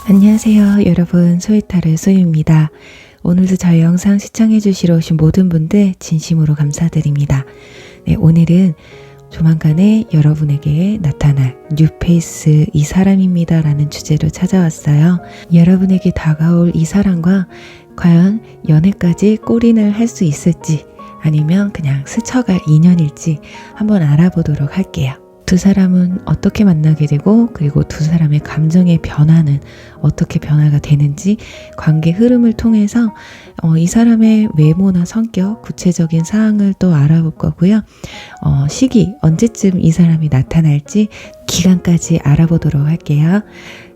안녕하세요 여러분, 소이타르 소유입니다. 오늘도 저희 영상 시청해주시러 오신 모든 분들 진심으로 감사드립니다. 네, 오늘은 조만간에 여러분에게 나타날 뉴페이스 이 사람입니다 라는 주제로 찾아왔어요. 여러분에게 다가올 이 사람과 과연 연애까지 골인을 할 수 있을지 아니면 그냥 스쳐갈 인연일지 한번 알아보도록 할게요. 두 사람은 어떻게 만나게 되고 그리고 두 사람의 감정의 변화는 어떻게 변화가 되는지 관계 흐름을 통해서 이 사람의 외모나 성격, 구체적인 사항을 또 알아볼 거고요. 시기, 언제쯤 이 사람이 나타날지 기간까지 알아보도록 할게요.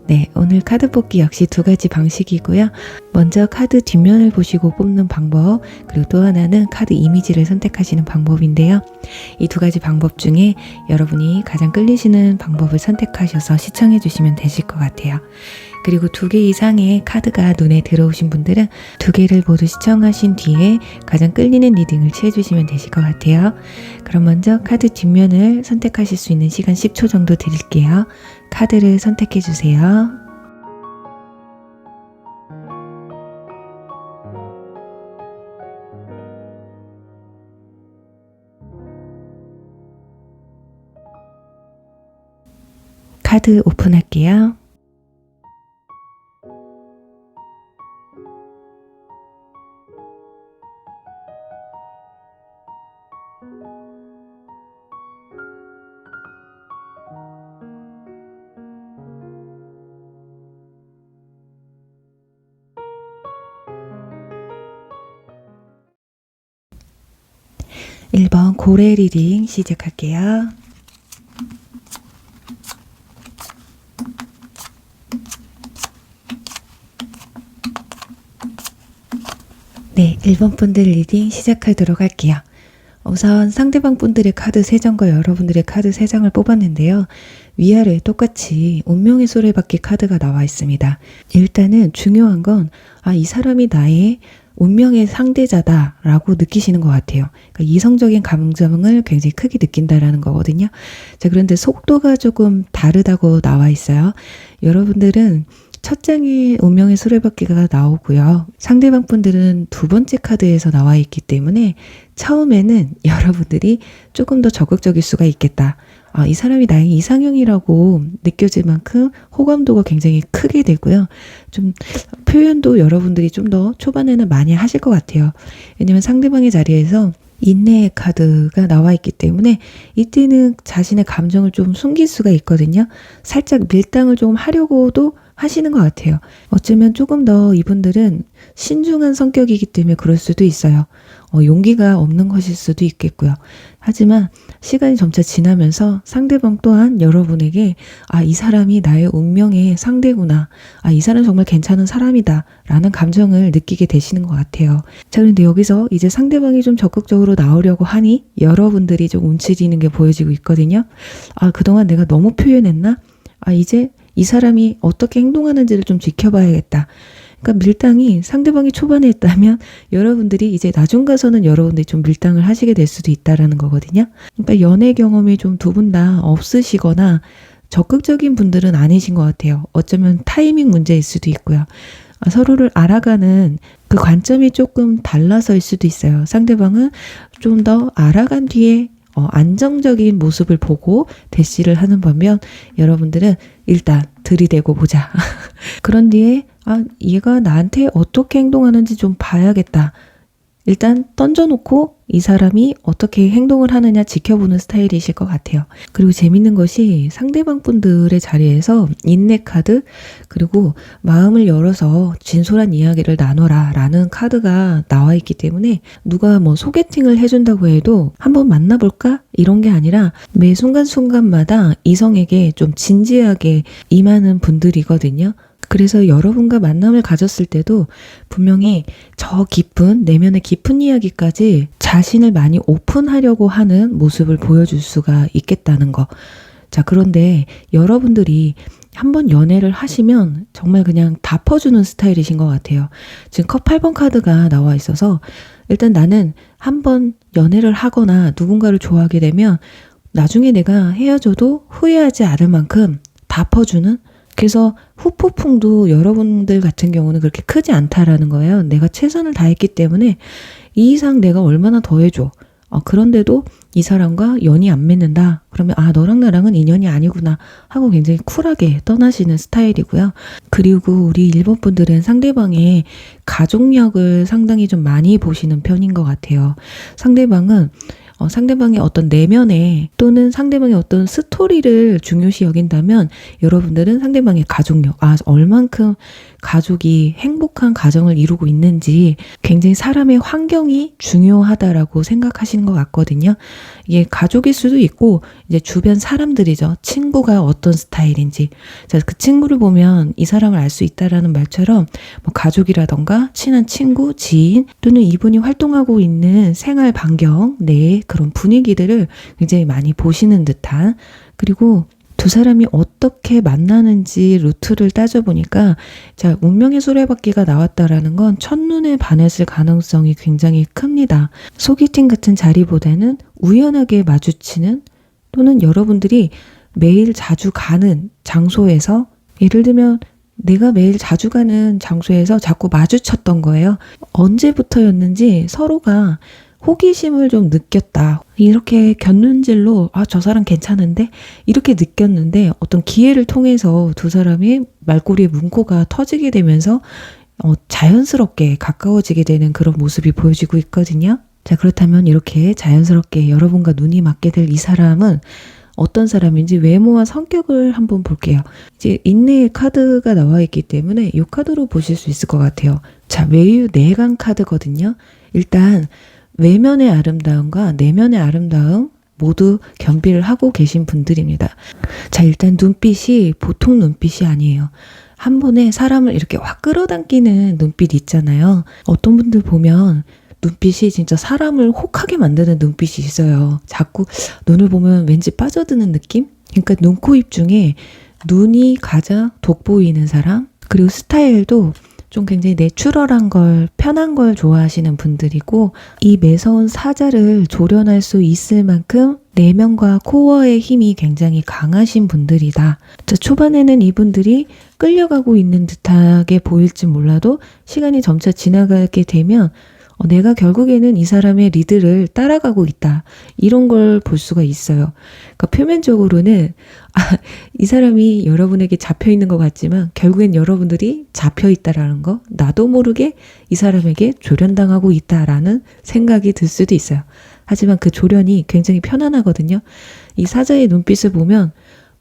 네, 오늘 카드 뽑기 역시 두 가지 방식이고요. 먼저 카드 뒷면을 보시고 뽑는 방법, 그리고 또 하나는 카드 이미지를 선택하시는 방법인데요. 이 두 가지 방법 중에 여러분이 가장 끌리시는 방법을 선택하셔서 시청해 주시면 되실 것 같아요. 그리고 2개 이상의 카드가 눈에 들어오신 분들은 2개를 모두 시청하신 뒤에 가장 끌리는 리딩을 취해주시면 되실 것 같아요. 그럼 먼저 카드 뒷면을 선택하실 수 있는 시간 10초 정도 드릴게요. 카드를 선택해 주세요. 카드 오픈할게요. (1번) 고래 리딩 시작할게요. 네, 1번 분들 리딩 시작하도록 할게요. 우선 상대방 분들의 카드 3장과 여러분들의 카드 3장을 뽑았는데요. 위아래 똑같이 운명의 수레바퀴 카드가 나와 있습니다. 일단은 중요한 건 이 사람이 나의 운명의 상대자다라고 느끼시는 것 같아요. 그러니까 이성적인 감정을 굉장히 크게 느낀다라는 거거든요. 자, 그런데 속도가 조금 다르다고 나와 있어요. 여러분들은 첫 장에 운명의 수레바퀴가 나오고요. 상대방 분들은 두 번째 카드에서 나와 있기 때문에 처음에는 여러분들이 조금 더 적극적일 수가 있겠다. 이 사람이 나의 이상형이라고 느껴질 만큼 호감도가 굉장히 크게 되고요. 좀 표현도 여러분들이 좀 더 초반에는 많이 하실 것 같아요. 왜냐면 상대방의 자리에서 인내의 카드가 나와 있기 때문에 이때는 자신의 감정을 좀 숨길 수가 있거든요. 살짝 밀당을 좀 하려고도 하시는 것 같아요. 어쩌면 조금 더 이분들은 신중한 성격이기 때문에 그럴 수도 있어요. 용기가 없는 것일 수도 있겠고요. 하지만 시간이 점차 지나면서 상대방 또한 여러분에게 이 사람이 나의 운명의 상대구나. 이 사람 정말 괜찮은 사람이다. 라는 감정을 느끼게 되시는 것 같아요. 자, 그런데 여기서 이제 상대방이 좀 적극적으로 나오려고 하니 여러분들이 좀 움츠리는 게 보여지고 있거든요. 그동안 내가 너무 표현했나? 이제 이 사람이 어떻게 행동하는지를 좀 지켜봐야겠다. 그러니까 밀당이 상대방이 초반에 했다면 여러분들이 이제 나중 가서는 여러분들이 좀 밀당을 하시게 될 수도 있다라는 거거든요. 그러니까 연애 경험이 좀 두 분 다 없으시거나 적극적인 분들은 아니신 것 같아요. 어쩌면 타이밍 문제일 수도 있고요. 서로를 알아가는 그 관점이 조금 달라서일 수도 있어요. 상대방은 좀 더 알아간 뒤에 안정적인 모습을 보고 대시를 하는 반면 여러분들은 일단 들이대고 보자. 그런 뒤에 얘가 나한테 어떻게 행동하는지 좀 봐야겠다. 일단 던져놓고 이 사람이 어떻게 행동을 하느냐 지켜보는 스타일이실 것 같아요. 그리고 재밌는 것이 상대방 분들의 자리에서 인내 카드 그리고 마음을 열어서 진솔한 이야기를 나눠라 라는 카드가 나와 있기 때문에 누가 뭐 소개팅을 해준다고 해도 한번 만나볼까? 이런 게 아니라 매 순간순간마다 이성에게 좀 진지하게 임하는 분들이거든요. 그래서 여러분과 만남을 가졌을 때도 분명히 저 깊은 내면의 깊은 이야기까지 자신을 많이 오픈하려고 하는 모습을 보여줄 수가 있겠다는 거. 자, 그런데 여러분들이 한번 연애를 하시면 정말 그냥 다 퍼주는 스타일이신 것 같아요. 지금 컵 8번 카드가 나와 있어서 일단 나는 한번 연애를 하거나 누군가를 좋아하게 되면 나중에 내가 헤어져도 후회하지 않을 만큼 다 퍼주는 그래서 후폭풍도 여러분들 같은 경우는 그렇게 크지 않다라는 거예요. 내가 최선을 다했기 때문에 이 이상 내가 얼마나 더 해줘. 그런데도 이 사람과 연이 안 맺는다. 그러면 너랑 나랑은 인연이 아니구나 하고 굉장히 쿨하게 떠나시는 스타일이고요. 그리고 우리 일본 분들은 상대방의 가족력을 상당히 좀 많이 보시는 편인 것 같아요. 상대방의 어떤 내면에 또는 상대방의 어떤 스토리를 중요시 여긴다면 여러분들은 상대방의 가족력, 얼만큼 가족이 행복한 가정을 이루고 있는지 굉장히 사람의 환경이 중요하다라고 생각하시는 것 같거든요. 이게 가족일 수도 있고 이제 주변 사람들이죠. 친구가 어떤 스타일인지. 자, 그 친구를 보면 이 사람을 알 수 있다라는 말처럼 뭐 가족이라던가 친한 친구, 지인 또는 이분이 활동하고 있는 생활 반경 내의 그런 분위기들을 굉장히 많이 보시는 듯한 그리고 두 사람이 어떻게 만나는지 루트를 따져보니까 자, 운명의 수레바퀴가 나왔다라는 건 첫눈에 반했을 가능성이 굉장히 큽니다. 소개팅 같은 자리보다는 우연하게 마주치는 또는 여러분들이 매일 자주 가는 장소에서 예를 들면 내가 매일 자주 가는 장소에서 자꾸 마주쳤던 거예요. 언제부터였는지 서로가 호기심을 좀 느꼈다. 이렇게 곁눈질로 저 사람 괜찮은데? 이렇게 느꼈는데 어떤 기회를 통해서 두 사람이 말꼬리에 문고가 터지게 되면서 자연스럽게 가까워지게 되는 그런 모습이 보여지고 있거든요. 자, 그렇다면 이렇게 자연스럽게 여러분과 눈이 맞게 될 이 사람은 어떤 사람인지 외모와 성격을 한번 볼게요. 이제 인내의 카드가 나와 있기 때문에 이 카드로 보실 수 있을 것 같아요. 자, 외유 내강 카드거든요. 일단 외면의 아름다움과 내면의 아름다움 모두 겸비를 하고 계신 분들입니다. 자, 일단 눈빛이 보통 눈빛이 아니에요. 한 번에 사람을 이렇게 확 끌어당기는 눈빛 있잖아요. 어떤 분들 보면 눈빛이 진짜 사람을 혹하게 만드는 눈빛이 있어요. 자꾸 눈을 보면 왠지 빠져드는 느낌? 그러니까 눈, 코, 입 중에 눈이 가장 돋보이는 사람 그리고 스타일도 좀 굉장히 내추럴한 걸, 편한 걸 좋아하시는 분들이고, 이 매서운 사자를 조련할 수 있을 만큼 내면과 코어의 힘이 굉장히 강하신 분들이다. 자, 초반에는 이분들이 끌려가고 있는 듯하게 보일지 몰라도 시간이 점차 지나가게 되면 내가 결국에는 이 사람의 리드를 따라가고 있다. 이런 걸 볼 수가 있어요. 그러니까 표면적으로는 이 사람이 여러분에게 잡혀 있는 것 같지만 결국엔 여러분들이 잡혀 있다라는 거, 나도 모르게 이 사람에게 조련당하고 있다라는 생각이 들 수도 있어요. 하지만 그 조련이 굉장히 편안하거든요. 이 사자의 눈빛을 보면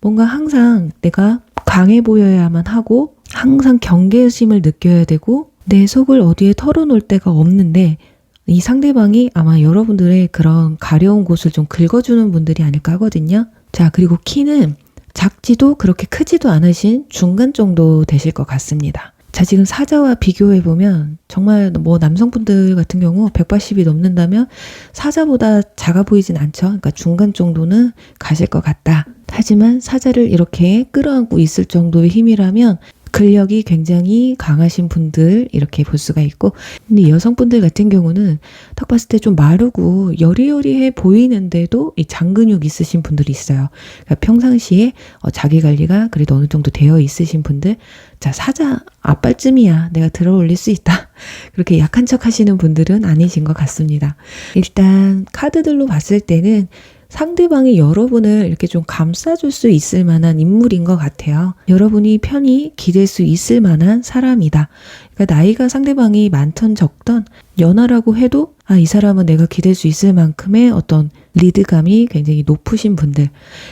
뭔가 항상 내가 강해 보여야만 하고 항상 경계심을 느껴야 되고 내 속을 어디에 털어놓을 데가 없는데 이 상대방이 아마 여러분들의 그런 가려운 곳을 좀 긁어주는 분들이 아닐까 하거든요. 자, 그리고 키는 작지도 그렇게 크지도 않으신 중간 정도 되실 것 같습니다. 자, 지금 사자와 비교해보면 정말 뭐 남성분들 같은 경우 180이 넘는다면 사자보다 작아 보이진 않죠. 그러니까 중간 정도는 가실 것 같다. 하지만 사자를 이렇게 끌어안고 있을 정도의 힘이라면 근력이 굉장히 강하신 분들 이렇게 볼 수가 있고, 근데 여성분들 같은 경우는 딱 봤을 때 좀 마르고 여리여리해 보이는데도 이 장근육 있으신 분들이 있어요. 그러니까 평상시에 자기 관리가 그래도 어느 정도 되어 있으신 분들, 자, 사자 앞발쯤이야 내가 들어 올릴 수 있다. 그렇게 약한 척 하시는 분들은 아니신 것 같습니다. 일단 카드들로 봤을 때는 상대방이 여러분을 이렇게 좀 감싸줄 수 있을 만한 인물인 것 같아요. 여러분이 편히 기댈 수 있을 만한 사람이다. 그러니까 나이가 상대방이 많던 적던 연하라고 해도 이 사람은 내가 기댈 수 있을 만큼의 어떤 리드감이 굉장히 높으신 분들.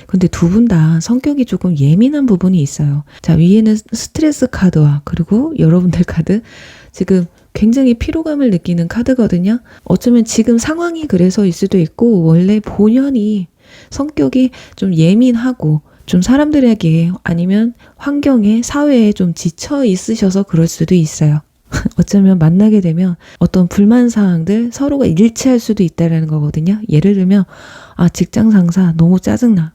근데 두 분 다 성격이 조금 예민한 부분이 있어요. 자, 위에는 스트레스 카드와 그리고 여러분들 카드, 지금 굉장히 피로감을 느끼는 카드거든요. 어쩌면 지금 상황이 그래서일 수도 있고 원래 본연이 성격이 좀 예민하고 좀 사람들에게 아니면 환경에 사회에 좀 지쳐 있으셔서 그럴 수도 있어요. 어쩌면 만나게 되면 어떤 불만 사항들 서로가 일치할 수도 있다는 거거든요. 예를 들면 직장 상사 너무 짜증나.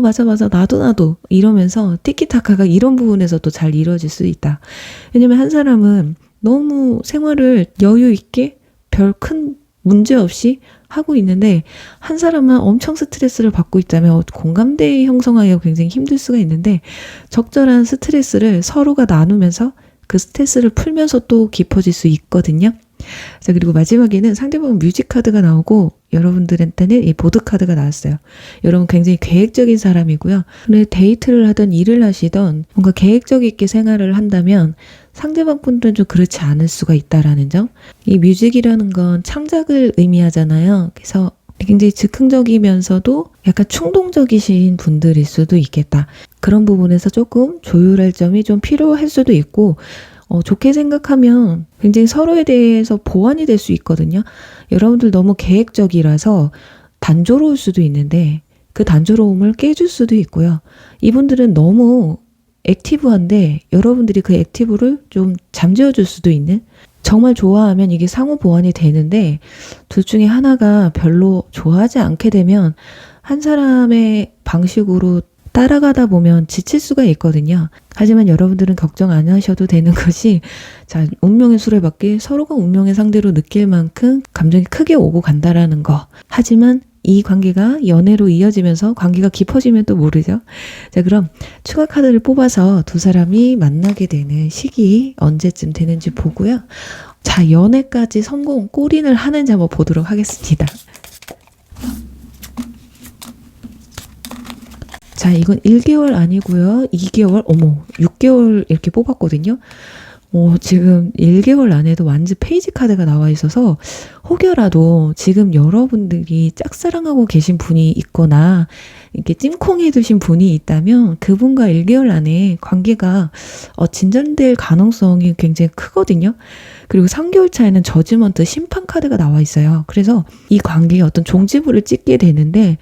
맞아 나도 이러면서 티키타카가 이런 부분에서도 잘 이루어질 수 있다. 왜냐면 한 사람은 너무 생활을 여유 있게 별 큰 문제 없이 하고 있는데 한 사람은 엄청 스트레스를 받고 있다면 공감대 형성하기가 굉장히 힘들 수가 있는데 적절한 스트레스를 서로가 나누면서 그 스트레스를 풀면서 또 깊어질 수 있거든요. 자, 그리고 마지막에는 상대방 뮤직 카드가 나오고 여러분들한테는 이 보드 카드가 나왔어요. 여러분 굉장히 계획적인 사람이고요. 근데 데이트를 하던 일을 하시던 뭔가 계획적 있게 생활을 한다면 상대방 분들은 좀 그렇지 않을 수가 있다라는 점. 이 뮤직이라는 건 창작을 의미하잖아요. 그래서 굉장히 즉흥적이면서도 약간 충동적이신 분들일 수도 있겠다. 그런 부분에서 조금 조율할 점이 좀 필요할 수도 있고, 좋게 생각하면 굉장히 서로에 대해서 보완이 될 수 있거든요. 여러분들 너무 계획적이라서 단조로울 수도 있는데 그 단조로움을 깨줄 수도 있고요. 이분들은 너무 액티브한데 여러분들이 그 액티브를 좀 잠재워줄 수도 있는, 정말 좋아하면 이게 상호 보완이 되는데 둘 중에 하나가 별로 좋아하지 않게 되면 한 사람의 방식으로 따라가다 보면 지칠 수가 있거든요. 하지만 여러분들은 걱정 안 하셔도 되는 것이, 자, 운명의 수레바퀴, 서로가 운명의 상대로 느낄 만큼 감정이 크게 오고 간다라는 거. 하지만 이 관계가 연애로 이어지면서 관계가 깊어지면 또 모르죠. 자, 그럼 추가 카드를 뽑아서 두 사람이 만나게 되는 시기 언제쯤 되는지 보고요. 자, 연애까지 성공, 골인을 하는지 한번 보도록 하겠습니다. 자, 이건 1개월 아니고요. 2개월, 6개월 이렇게 뽑았거든요. 지금 1개월 안에도 완전 페이지 카드가 나와 있어서 혹여라도 지금 여러분들이 짝사랑하고 계신 분이 있거나 이렇게 찜콩해 두신 분이 있다면 그분과 1개월 안에 관계가 진전될 가능성이 굉장히 크거든요. 그리고 3개월 차에는 저지먼트 심판 카드가 나와 있어요. 그래서 이 관계에 어떤 종지부를 찍게 되는데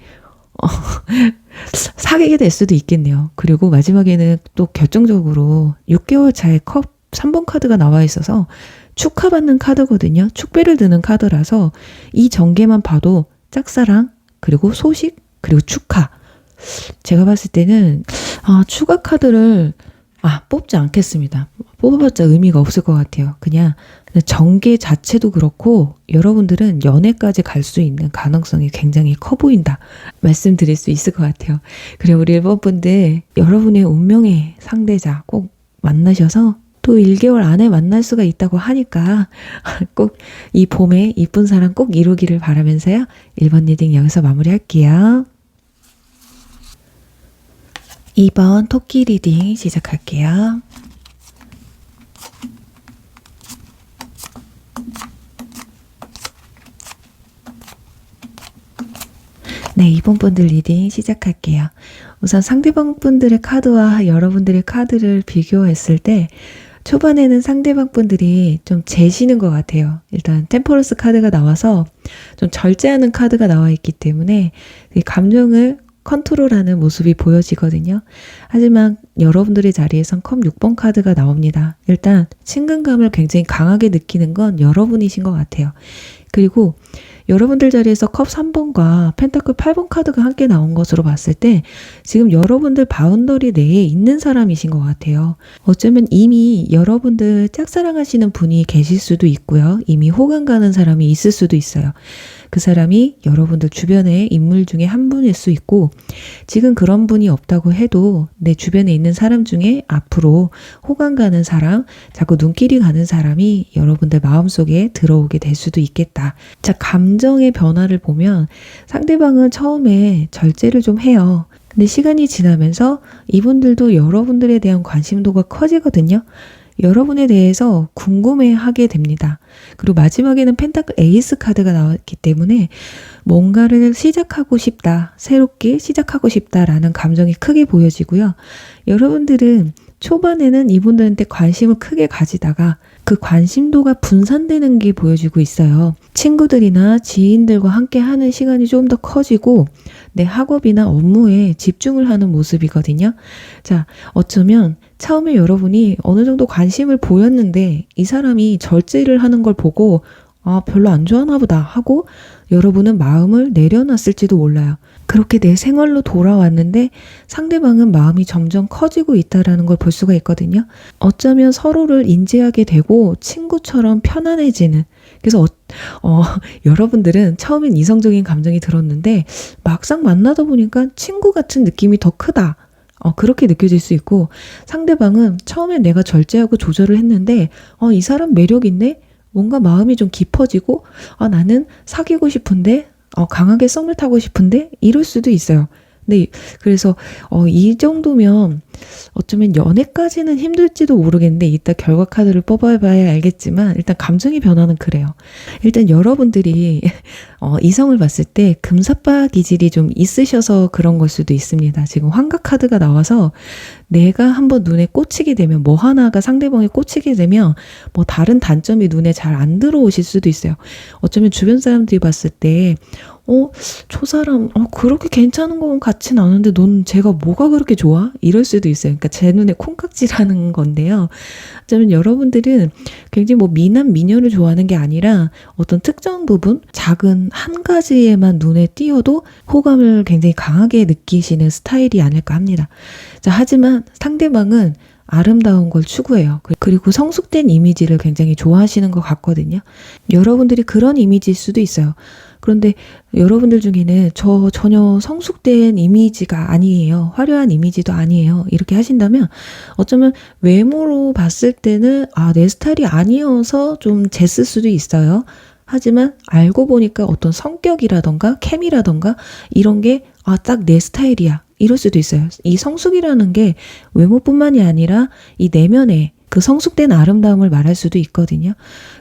사귀게 될 수도 있겠네요. 그리고 마지막에는 또 결정적으로 6개월 차에 컵 3번 카드가 나와 있어서 축하받는 카드거든요. 축배를 드는 카드라서 이 전개만 봐도 짝사랑, 그리고 소식, 그리고 축하. 제가 봤을 때는 추가 카드를 뽑지 않겠습니다. 뽑아봤자 의미가 없을 것 같아요. 그냥 전개 자체도 그렇고 여러분들은 연애까지 갈 수 있는 가능성이 굉장히 커 보인다 말씀드릴 수 있을 것 같아요. 그리고 우리 1번 분들 여러분의 운명의 상대자 꼭 만나셔서 또 1개월 안에 만날 수가 있다고 하니까 꼭 이 봄에 이쁜 사랑 꼭 이루기를 바라면서요. 1번 리딩 여기서 마무리할게요. 2번 토끼 리딩 시작할게요. 네, 2번 분들 리딩 시작할게요. 우선 상대방 분들의 카드와 여러분들의 카드를 비교했을 때 초반에는 상대방 분들이 좀 재시는 것 같아요. 일단 템퍼런스 카드가 나와서 좀 절제하는 카드가 나와 있기 때문에 감정을 컨트롤하는 모습이 보여지거든요. 하지만 여러분들의 자리에선 컵 6번 카드가 나옵니다. 일단 친근감을 굉장히 강하게 느끼는 건 여러분이신 것 같아요. 그리고 여러분들 자리에서 컵 3번과 펜타클 8번 카드가 함께 나온 것으로 봤을 때 지금 여러분들 바운더리 내에 있는 사람이신 것 같아요. 어쩌면 이미 여러분들 짝사랑하시는 분이 계실 수도 있고요. 이미 호감 가는 사람이 있을 수도 있어요. 그 사람이 여러분들 주변의 인물 중에 한 분일 수 있고 지금 그런 분이 없다고 해도 내 주변에 있는 사람 중에 앞으로 호감 가는 사람, 자꾸 눈길이 가는 사람이 여러분들 마음속에 들어오게 될 수도 있겠다. 자, 감정의 변화를 보면 상대방은 처음에 절제를 좀 해요. 근데 시간이 지나면서 이분들도 여러분들에 대한 관심도가 커지거든요. 여러분에 대해서 궁금해하게 됩니다. 그리고 마지막에는 펜타클 에이스 카드가 나왔기 때문에 뭔가를 시작하고 싶다, 새롭게 시작하고 싶다라는 감정이 크게 보여지고요. 여러분들은 초반에는 이분들한테 관심을 크게 가지다가 그 관심도가 분산되는 게 보여지고 있어요. 친구들이나 지인들과 함께 하는 시간이 좀 더 커지고 내 학업이나 업무에 집중을 하는 모습이거든요. 자, 어쩌면 처음에 여러분이 어느 정도 관심을 보였는데 이 사람이 절제를 하는 걸 보고 별로 안 좋아하나 보다 하고 여러분은 마음을 내려놨을지도 몰라요. 그렇게 내 생활로 돌아왔는데 상대방은 마음이 점점 커지고 있다는 걸 볼 수가 있거든요. 어쩌면 서로를 인지하게 되고 친구처럼 편안해지는. 그래서 여러분들은 처음엔 이성적인 감정이 들었는데 막상 만나다 보니까 친구 같은 느낌이 더 크다. 그렇게 느껴질 수 있고 상대방은 처음엔 내가 절제하고 조절을 했는데 이 사람 매력 있네? 뭔가 마음이 좀 깊어지고 나는 사귀고 싶은데 강하게 썸을 타고 싶은데 이럴 수도 있어요. 네, 그래서 이 정도면 어쩌면 연애까지는 힘들지도 모르겠는데 이따 결과 카드를 뽑아봐야 알겠지만 일단 감정의 변화는 그래요. 일단 여러분들이 이성을 봤을 때 금사빠 기질이 좀 있으셔서 그런 걸 수도 있습니다. 지금 환각 카드가 나와서 내가 한번 눈에 꽂히게 되면 뭐 하나가 상대방에 꽂히게 되면 뭐 다른 단점이 눈에 잘 안 들어오실 수도 있어요. 어쩌면 주변 사람들이 봤을 때 저 사람 그렇게 괜찮은 건 같진 않은데 넌 쟤가 뭐가 그렇게 좋아? 이럴 수도 있어요. 그러니까 제 눈에 콩깍지라는 건데요. 어쩌면 여러분들은 굉장히 뭐 미남 미녀를 좋아하는 게 아니라 어떤 특정 부분 작은 한 가지에만 눈에 띄어도 호감을 굉장히 강하게 느끼시는 스타일이 아닐까 합니다. 자, 하지만 상대방은 아름다운 걸 추구해요. 그리고 성숙된 이미지를 굉장히 좋아하시는 것 같거든요. 여러분들이 그런 이미지일 수도 있어요. 그런데 여러분들 중에는 저 전혀 성숙된 이미지가 아니에요. 화려한 이미지도 아니에요. 이렇게 하신다면 어쩌면 외모로 봤을 때는 내 스타일이 아니어서 좀 쟀을 수도 있어요. 하지만 알고 보니까 어떤 성격이라던가 케미라던가 이런 게 딱 내 스타일이야. 이럴 수도 있어요. 이 성숙이라는 게 외모뿐만이 아니라 이 내면의 그 성숙된 아름다움을 말할 수도 있거든요.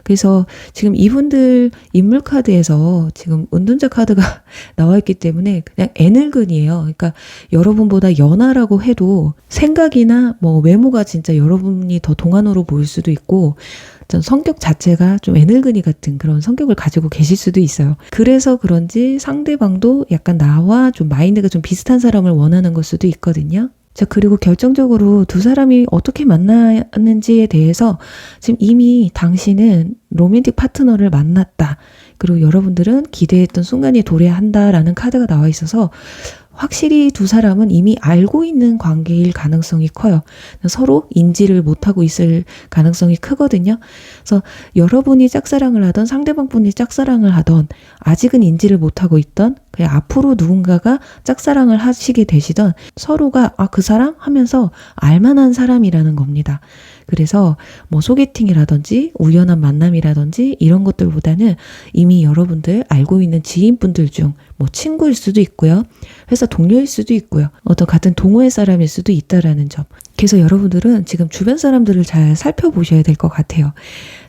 그래서 지금 이분들 인물 카드에서 지금 은둔자 카드가 나와 있기 때문에 그냥 애늙은이에요. 그러니까 여러분보다 연하라고 해도 생각이나 뭐 외모가 진짜 여러분이 더 동안으로 보일 수도 있고 전 성격 자체가 좀 애늙은이 같은 그런 성격을 가지고 계실 수도 있어요. 그래서 그런지 상대방도 약간 나와 좀 마인드가 좀 비슷한 사람을 원하는 걸 수도 있거든요. 자, 그리고 결정적으로 두 사람이 어떻게 만났는지에 대해서 지금 이미 당신은 로맨틱 파트너를 만났다. 그리고 여러분들은 기대했던 순간이 도래한다라는 카드가 나와 있어서 확실히 두 사람은 이미 알고 있는 관계일 가능성이 커요. 서로 인지를 못하고 있을 가능성이 크거든요. 그래서 여러분이 짝사랑을 하던 상대방 분이 짝사랑을 하던 아직은 인지를 못하고 있던 그냥 앞으로 누군가가 짝사랑을 하시게 되시던 서로가 그 사람? 하면서 알만한 사람이라는 겁니다. 그래서 뭐 소개팅이라든지 우연한 만남이라든지 이런 것들보다는 이미 여러분들 알고 있는 지인분들 중 뭐 친구일 수도 있고요. 회사 동료일 수도 있고요. 어떤 같은 동호회 사람일 수도 있다라는 점. 그래서 여러분들은 지금 주변 사람들을 잘 살펴보셔야 될 것 같아요.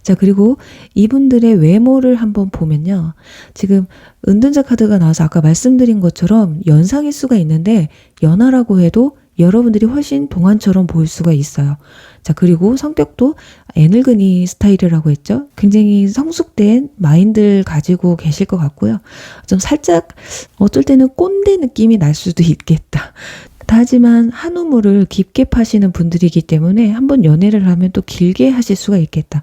자, 그리고 이분들의 외모를 한번 보면요. 지금 은둔자 카드가 나와서 아까 말씀드린 것처럼 연상일 수가 있는데 연하라고 해도 여러분들이 훨씬 동안처럼 보일 수가 있어요. 자, 그리고 성격도 애늙은이 스타일이라고 했죠. 굉장히 성숙된 마인드를 가지고 계실 것 같고요. 좀 살짝 어쩔 때는 꼰대 느낌이 날 수도 있겠다. 하지만 한 우물을 깊게 파시는 분들이기 때문에 한번 연애를 하면 또 길게 하실 수가 있겠다.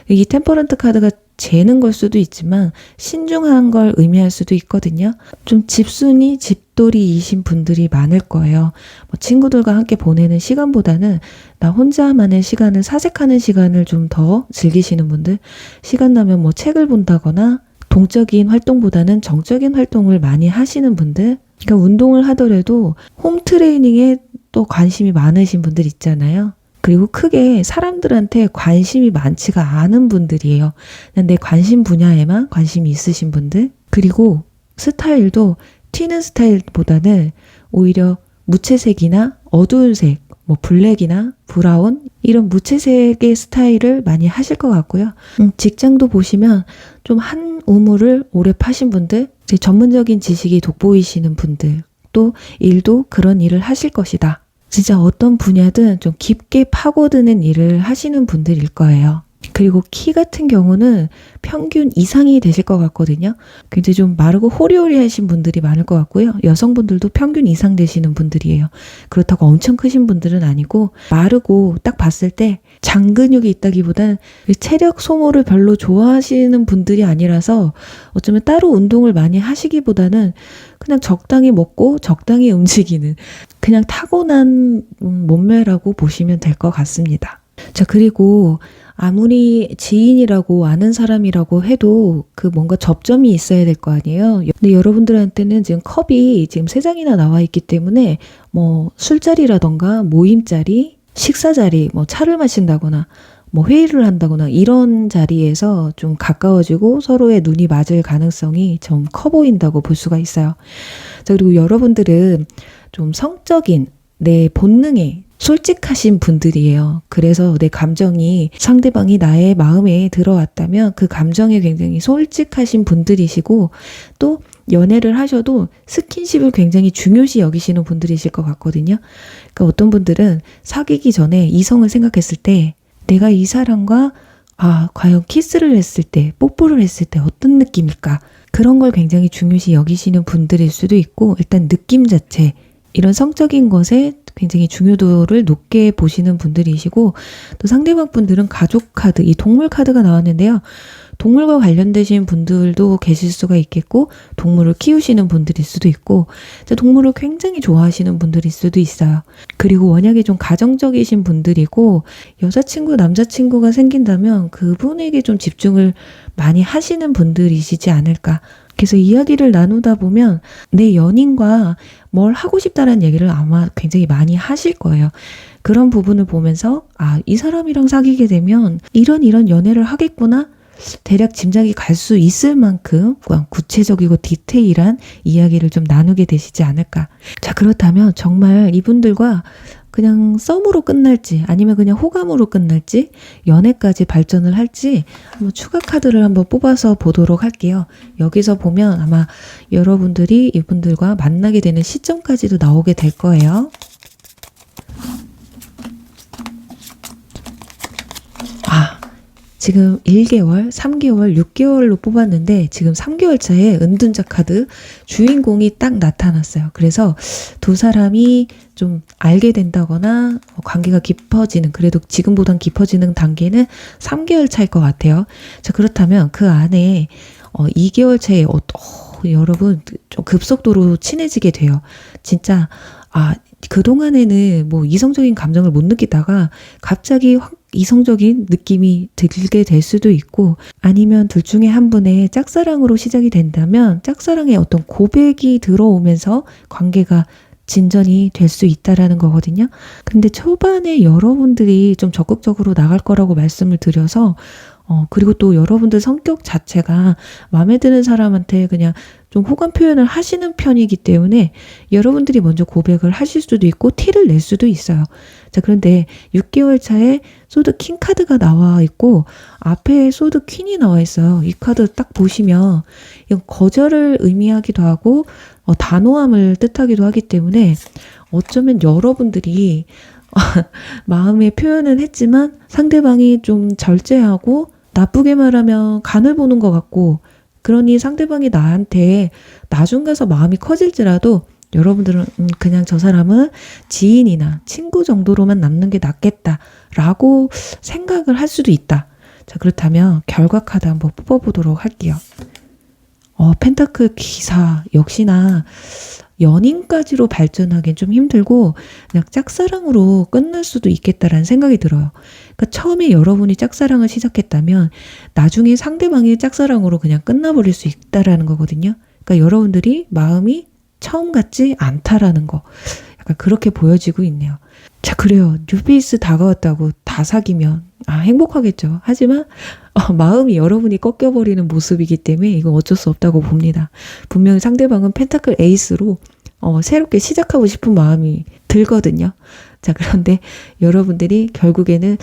이 템퍼런트 카드가 재는 걸 수도 있지만 신중한 걸 의미할 수도 있거든요. 좀 집순이 집돌이이신 분들이 많을 거예요. 뭐 친구들과 함께 보내는 시간보다는 나 혼자만의 시간을 사색하는 시간을 좀 더 즐기시는 분들, 시간 나면 뭐 책을 본다거나 동적인 활동보다는 정적인 활동을 많이 하시는 분들, 그러니까 운동을 하더라도 홈 트레이닝에 또 관심이 많으신 분들 있잖아요. 그리고 크게 사람들한테 관심이 많지가 않은 분들이에요. 내 관심 분야에만 관심이 있으신 분들. 그리고 스타일도 튀는 스타일보다는 오히려 무채색이나 어두운 색, 뭐 블랙이나 브라운 이런 무채색의 스타일을 많이 하실 것 같고요. 직장도 보시면 좀 한 우물을 오래 파신 분들, 전문적인 지식이 돋보이시는 분들, 또 일도 그런 일을 하실 것이다. 진짜 어떤 분야든 좀 깊게 파고드는 일을 하시는 분들일 거예요. 그리고 키 같은 경우는 평균 이상이 되실 것 같거든요. 굉장히 좀 마르고 호리호리하신 분들이 많을 것 같고요. 여성분들도 평균 이상 되시는 분들이에요. 그렇다고 엄청 크신 분들은 아니고 마르고 딱 봤을 때 장근육이 있다기보단 체력 소모를 별로 좋아하시는 분들이 아니라서 어쩌면 따로 운동을 많이 하시기보다는 그냥 적당히 먹고 적당히 움직이는 그냥 타고난 몸매라고 보시면 될 것 같습니다. 자, 그리고 아무리 지인이라고 아는 사람이라고 해도 그 뭔가 접점이 있어야 될 거 아니에요. 근데 여러분들한테는 지금 컵이 지금 3장이나 나와 있기 때문에 뭐 술자리라던가 모임자리, 식사자리, 뭐 차를 마신다거나 뭐 회의를 한다거나 이런 자리에서 좀 가까워지고 서로의 눈이 맞을 가능성이 좀 커 보인다고 볼 수가 있어요. 자, 그리고 여러분들은 좀 성적인 내 본능에 솔직하신 분들이에요. 그래서 내 감정이 상대방이 나의 마음에 들어왔다면 그 감정에 굉장히 솔직하신 분들이시고 또 연애를 하셔도 스킨십을 굉장히 중요시 여기시는 분들이실 것 같거든요. 그러니까 어떤 분들은 사귀기 전에 이성을 생각했을 때 내가 이 사람과 과연 키스를 했을 때, 뽀뽀를 했을 때 어떤 느낌일까? 그런 걸 굉장히 중요시 여기시는 분들일 수도 있고 일단 느낌 자체, 이런 성적인 것에 굉장히 중요도를 높게 보시는 분들이시고 또 상대방 분들은 가족 카드, 이 동물 카드가 나왔는데요. 동물과 관련되신 분들도 계실 수가 있겠고 동물을 키우시는 분들일 수도 있고 동물을 굉장히 좋아하시는 분들일 수도 있어요. 그리고 워낙에 좀 가정적이신 분들이고 여자친구, 남자친구가 생긴다면 그분에게 좀 집중을 많이 하시는 분들이시지 않을까. 그래서 이야기를 나누다 보면 내 연인과 뭘 하고 싶다라는 얘기를 아마 굉장히 많이 하실 거예요. 그런 부분을 보면서 이 사람이랑 사귀게 되면 이런 연애를 하겠구나. 대략 짐작이 갈 수 있을 만큼 구체적이고 디테일한 이야기를 좀 나누게 되시지 않을까. 자, 그렇다면 정말 이분들과 그냥 썸으로 끝날지 아니면 그냥 호감으로 끝날지 연애까지 발전을 할지 한번 추가 카드를 한번 뽑아서 보도록 할게요. 여기서 보면 아마 여러분들이 이분들과 만나게 되는 시점까지도 나오게 될 거예요. 지금 1개월, 3개월, 6개월로 뽑았는데 지금 3개월 차에 은둔자 카드 주인공이 딱 나타났어요. 그래서 두 사람이 좀 알게 된다거나 관계가 깊어지는, 그래도 지금보단 깊어지는 단계는 3개월 차일 것 같아요. 자, 그렇다면 그 안에 2개월 차에 여러분 좀 급속도로 친해지게 돼요. 진짜 그동안에는 뭐 이성적인 감정을 못 느끼다가 갑자기 확 이성적인 느낌이 들게 될 수도 있고, 아니면 둘 중에 한 분의 짝사랑으로 시작이 된다면 짝사랑의 어떤 고백이 들어오면서 관계가 진전이 될 수 있다라는 거거든요. 근데 초반에 여러분들이 좀 적극적으로 나갈 거라고 말씀을 드려서 그리고 또 여러분들 성격 자체가 마음에 드는 사람한테 그냥 좀 호감 표현을 하시는 편이기 때문에 여러분들이 먼저 고백을 하실 수도 있고 티를 낼 수도 있어요. 자, 그런데 6개월 차에 소드 킹 카드가 나와 있고 앞에 소드 퀸이 나와 있어요. 이 카드 딱 보시면 이건 거절을 의미하기도 하고 단호함을 뜻하기도 하기 때문에 어쩌면 여러분들이 마음의 표현은 했지만 상대방이 좀 절제하고, 나쁘게 말하면 간을 보는 것 같고, 그러니 상대방이 나한테 나중 가서 마음이 커질지라도 여러분들은 그냥 저 사람은 지인이나 친구 정도로만 남는 게 낫겠다라고 생각을 할 수도 있다. 자, 그렇다면 결과 카드 한번 뽑아보도록 할게요. 펜타클 기사 역시나 연인까지로 발전하기엔 좀 힘들고 그냥 짝사랑으로 끝날 수도 있겠다라는 생각이 들어요. 그러니까 처음에 여러분이 짝사랑을 시작했다면 나중에 상대방이 짝사랑으로 그냥 끝나버릴 수 있다라는 거거든요. 그러니까 여러분들이 마음이 처음 같지 않다라는 거, 약간 그렇게 보여지고 있네요. 자, 그래요. 뉴페이스 다가왔다고 다 사귀면 행복하겠죠. 하지만 마음이 여러분이 꺾여버리는 모습이기 때문에 이건 어쩔 수 없다고 봅니다. 분명히 상대방은 펜타클 에이스로 새롭게 시작하고 싶은 마음이 들거든요. 자, 그런데 여러분들이 결국에는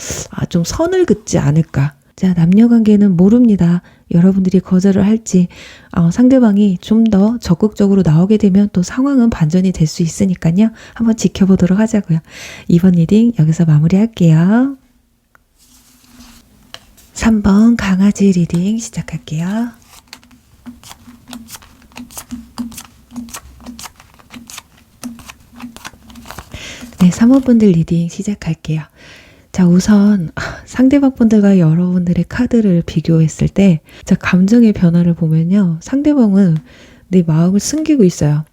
좀 선을 긋지 않을까. 자, 남녀관계는 모릅니다. 여러분들이 거절을 할지 상대방이 좀 더 적극적으로 나오게 되면 또 상황은 반전이 될 수 있으니까요. 한번 지켜보도록 하자고요. 이번 리딩 여기서 마무리할게요. 3번 강아지 리딩 시작할게요. 네, 3번 분들 리딩 시작할게요. 자, 우선 상대방 분들과 여러분들의 카드를 비교했을 때, 자, 감정의 변화를 보면요, 상대방은 내 마음을 숨기고 있어요.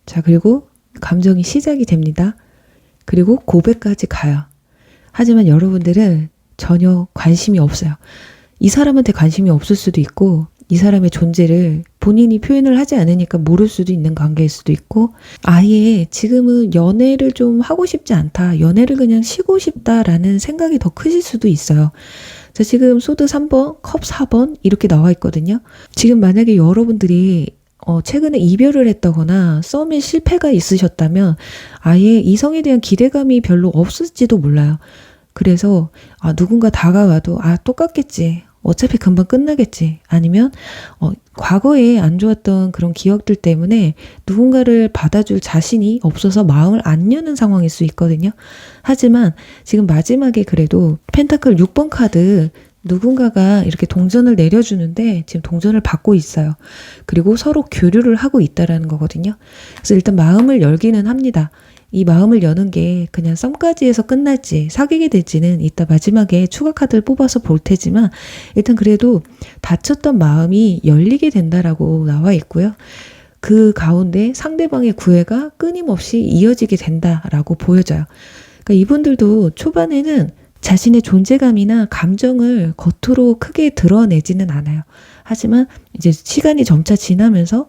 자, 그리고 감정이 시작이 됩니다. 그리고 고백까지 가요. 하지만 여러분들은 전혀 관심이 없어요. 이 사람한테 관심이 없을 수도 있고, 이 사람의 존재를 본인이 표현을 하지 않으니까 모를 수도 있는 관계일 수도 있고, 아예 지금은 연애를 좀 하고 싶지 않다, 연애를 그냥 쉬고 싶다라는 생각이 더 크실 수도 있어요. 자, 지금 소드 3번, 컵 4번 이렇게 나와 있거든요. 지금 만약에 여러분들이 최근에 이별을 했다거나 썸에 실패가 있으셨다면 아예 이성에 대한 기대감이 별로 없을지도 몰라요. 그래서 누군가 다가와도 똑같겠지, 어차피 금방 끝나겠지, 아니면 과거에 안 좋았던 그런 기억들 때문에 누군가를 받아줄 자신이 없어서 마음을 안 여는 상황일 수 있거든요. 하지만 지금 마지막에 그래도 펜타클 6번 카드, 누군가가 이렇게 동전을 내려주는데 지금 동전을 받고 있어요. 그리고 서로 교류를 하고 있다라는 거거든요. 그래서 일단 마음을 열기는 합니다. 이 마음을 여는 게 그냥 썸까지 해서 끝날지 사귀게 될지는 이따 마지막에 추가 카드를 뽑아서 볼 테지만, 일단 그래도 닫혔던 마음이 열리게 된다라고 나와 있고요. 그 가운데 상대방의 구애가 끊임없이 이어지게 된다라고 보여져요. 그러니까 이분들도 초반에는 자신의 존재감이나 감정을 겉으로 크게 드러내지는 않아요. 하지만 이제 시간이 점차 지나면서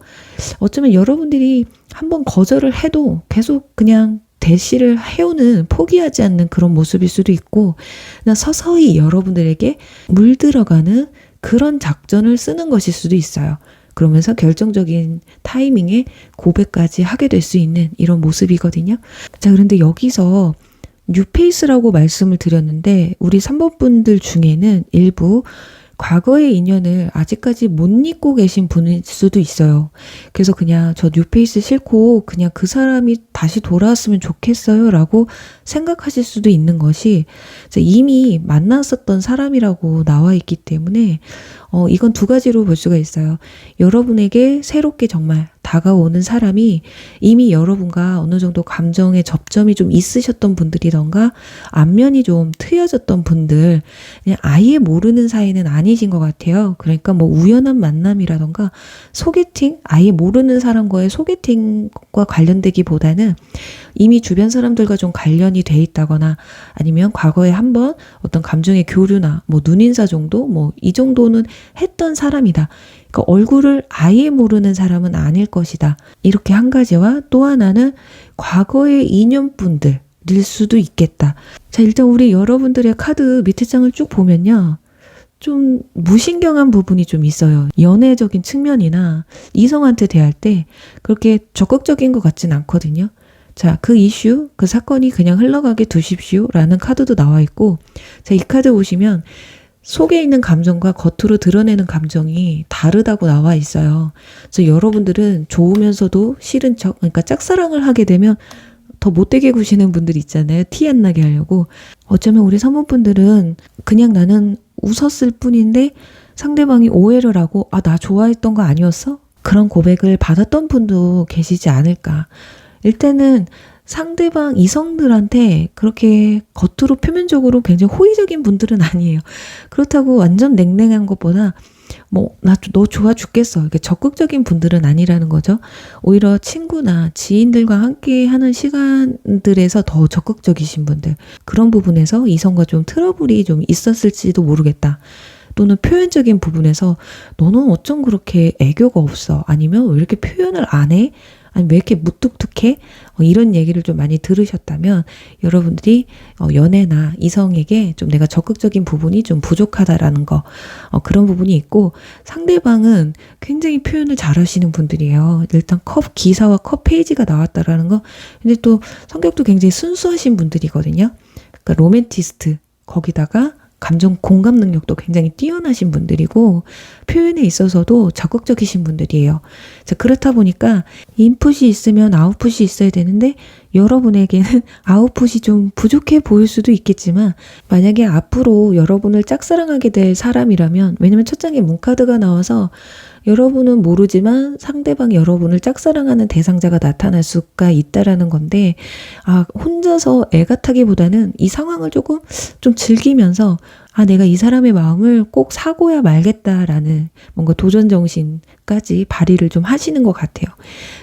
어쩌면 여러분들이 한번 거절을 해도 계속 그냥 대시를 해오는, 포기하지 않는 그런 모습일 수도 있고, 그냥 서서히 여러분들에게 물들어가는 그런 작전을 쓰는 것일 수도 있어요. 그러면서 결정적인 타이밍에 고백까지 하게 될 수 있는 이런 모습이거든요. 자, 그런데 여기서 뉴페이스라고 말씀을 드렸는데 우리 3번 분들 중에는 일부 과거의 인연을 아직까지 못 잊고 계신 분일 수도 있어요. 그래서 그냥 저 뉴페이스 싫고 그냥 그 사람이 다시 돌아왔으면 좋겠어요 라고 생각하실 수도 있는 것이, 이미 만났었던 사람이라고 나와 있기 때문에 이건 두 가지로 볼 수가 있어요. 여러분에게 새롭게 정말 다가오는 사람이 이미 여러분과 어느 정도 감정의 접점이 좀 있으셨던 분들이던가 안면이 좀 트여졌던 분들, 그냥 아예 모르는 사이는 아니신 것 같아요. 그러니까 뭐 우연한 만남이라던가 소개팅, 아예 모르는 사람과의 소개팅과 관련되기보다는 이미 주변 사람들과 좀 관련이 돼 있다거나 아니면 과거에 한번 어떤 감정의 교류나 뭐 눈인사 정도, 뭐 이 정도는 했던 사람이다. 그러니까 얼굴을 아예 모르는 사람은 아닐 것이다. 이렇게 한 가지와 또 하나는 과거의 인연분들일 수도 있겠다. 자, 일단 우리 여러분들의 카드 밑에 장을 쭉 보면요. 좀 무신경한 부분이 좀 있어요. 연애적인 측면이나 이성한테 대할 때 그렇게 적극적인 것 같진 않거든요. 자, 그 이슈, 그 사건이 그냥 흘러가게 두십시오 라는 카드도 나와 있고, 자, 이 카드 보시면 속에 있는 감정과 겉으로 드러내는 감정이 다르다고 나와 있어요. 그래서 여러분들은 좋으면서도 싫은 척, 그러니까 짝사랑을 하게 되면 더 못되게 구시는 분들 있잖아요. 티 안 나게 하려고. 어쩌면 우리 사모분들은 그냥 나는 웃었을 뿐인데 상대방이 오해를 하고 나 좋아했던 거 아니었어? 그런 고백을 받았던 분도 계시지 않을까. 일단은 상대방 이성들한테 그렇게 겉으로 표면적으로 굉장히 호의적인 분들은 아니에요. 그렇다고 완전 냉랭한 것보다 너 좋아 죽겠어. 이렇게 적극적인 분들은 아니라는 거죠. 오히려 친구나 지인들과 함께 하는 시간들에서 더 적극적이신 분들. 그런 부분에서 이성과 좀 트러블이 좀 있었을지도 모르겠다. 또는 표현적인 부분에서 너는 어쩜 그렇게 애교가 없어? 아니면 왜 이렇게 표현을 안 해? 아니 왜 이렇게 무뚝뚝해? 이런 얘기를 좀 많이 들으셨다면 여러분들이 연애나 이성에게 좀 내가 적극적인 부분이 좀 부족하다라는 거, 그런 부분이 있고, 상대방은 굉장히 표현을 잘하시는 분들이에요. 일단 컵 기사와 컵 페이지가 나왔다라는 거, 근데 또 성격도 굉장히 순수하신 분들이거든요. 그러니까 로맨티스트, 거기다가 감정 공감 능력도 굉장히 뛰어나신 분들이고 표현에 있어서도 적극적이신 분들이에요. 자, 그렇다 보니까 인풋이 있으면 아웃풋이 있어야 되는데 여러분에게는 아웃풋이 좀 부족해 보일 수도 있겠지만, 만약에 앞으로 여러분을 짝사랑하게 될 사람이라면, 왜냐면 첫 장에 문카드가 나와서 여러분은 모르지만 상대방이 여러분을 짝사랑하는 대상자가 나타날 수가 있다라는 건데, 혼자서 애가 타기보다는 이 상황을 조금 좀 즐기면서 내가 이 사람의 마음을 꼭 사고야 말겠다라는 뭔가 도전 정신까지 발휘를 좀 하시는 것 같아요.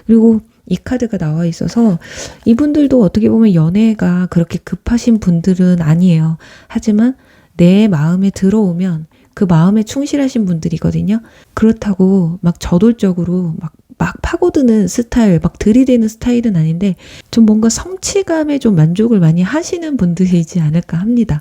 그리고 이 카드가 나와 있어서 이분들도 어떻게 보면 연애가 그렇게 급하신 분들은 아니에요. 하지만 내 마음에 들어오면 그 마음에 충실하신 분들이거든요. 그렇다고 막 저돌적으로 막 파고드는 스타일, 막 들이대는 스타일은 아닌데 좀 뭔가 성취감에 좀 만족을 많이 하시는 분들이지 않을까 합니다.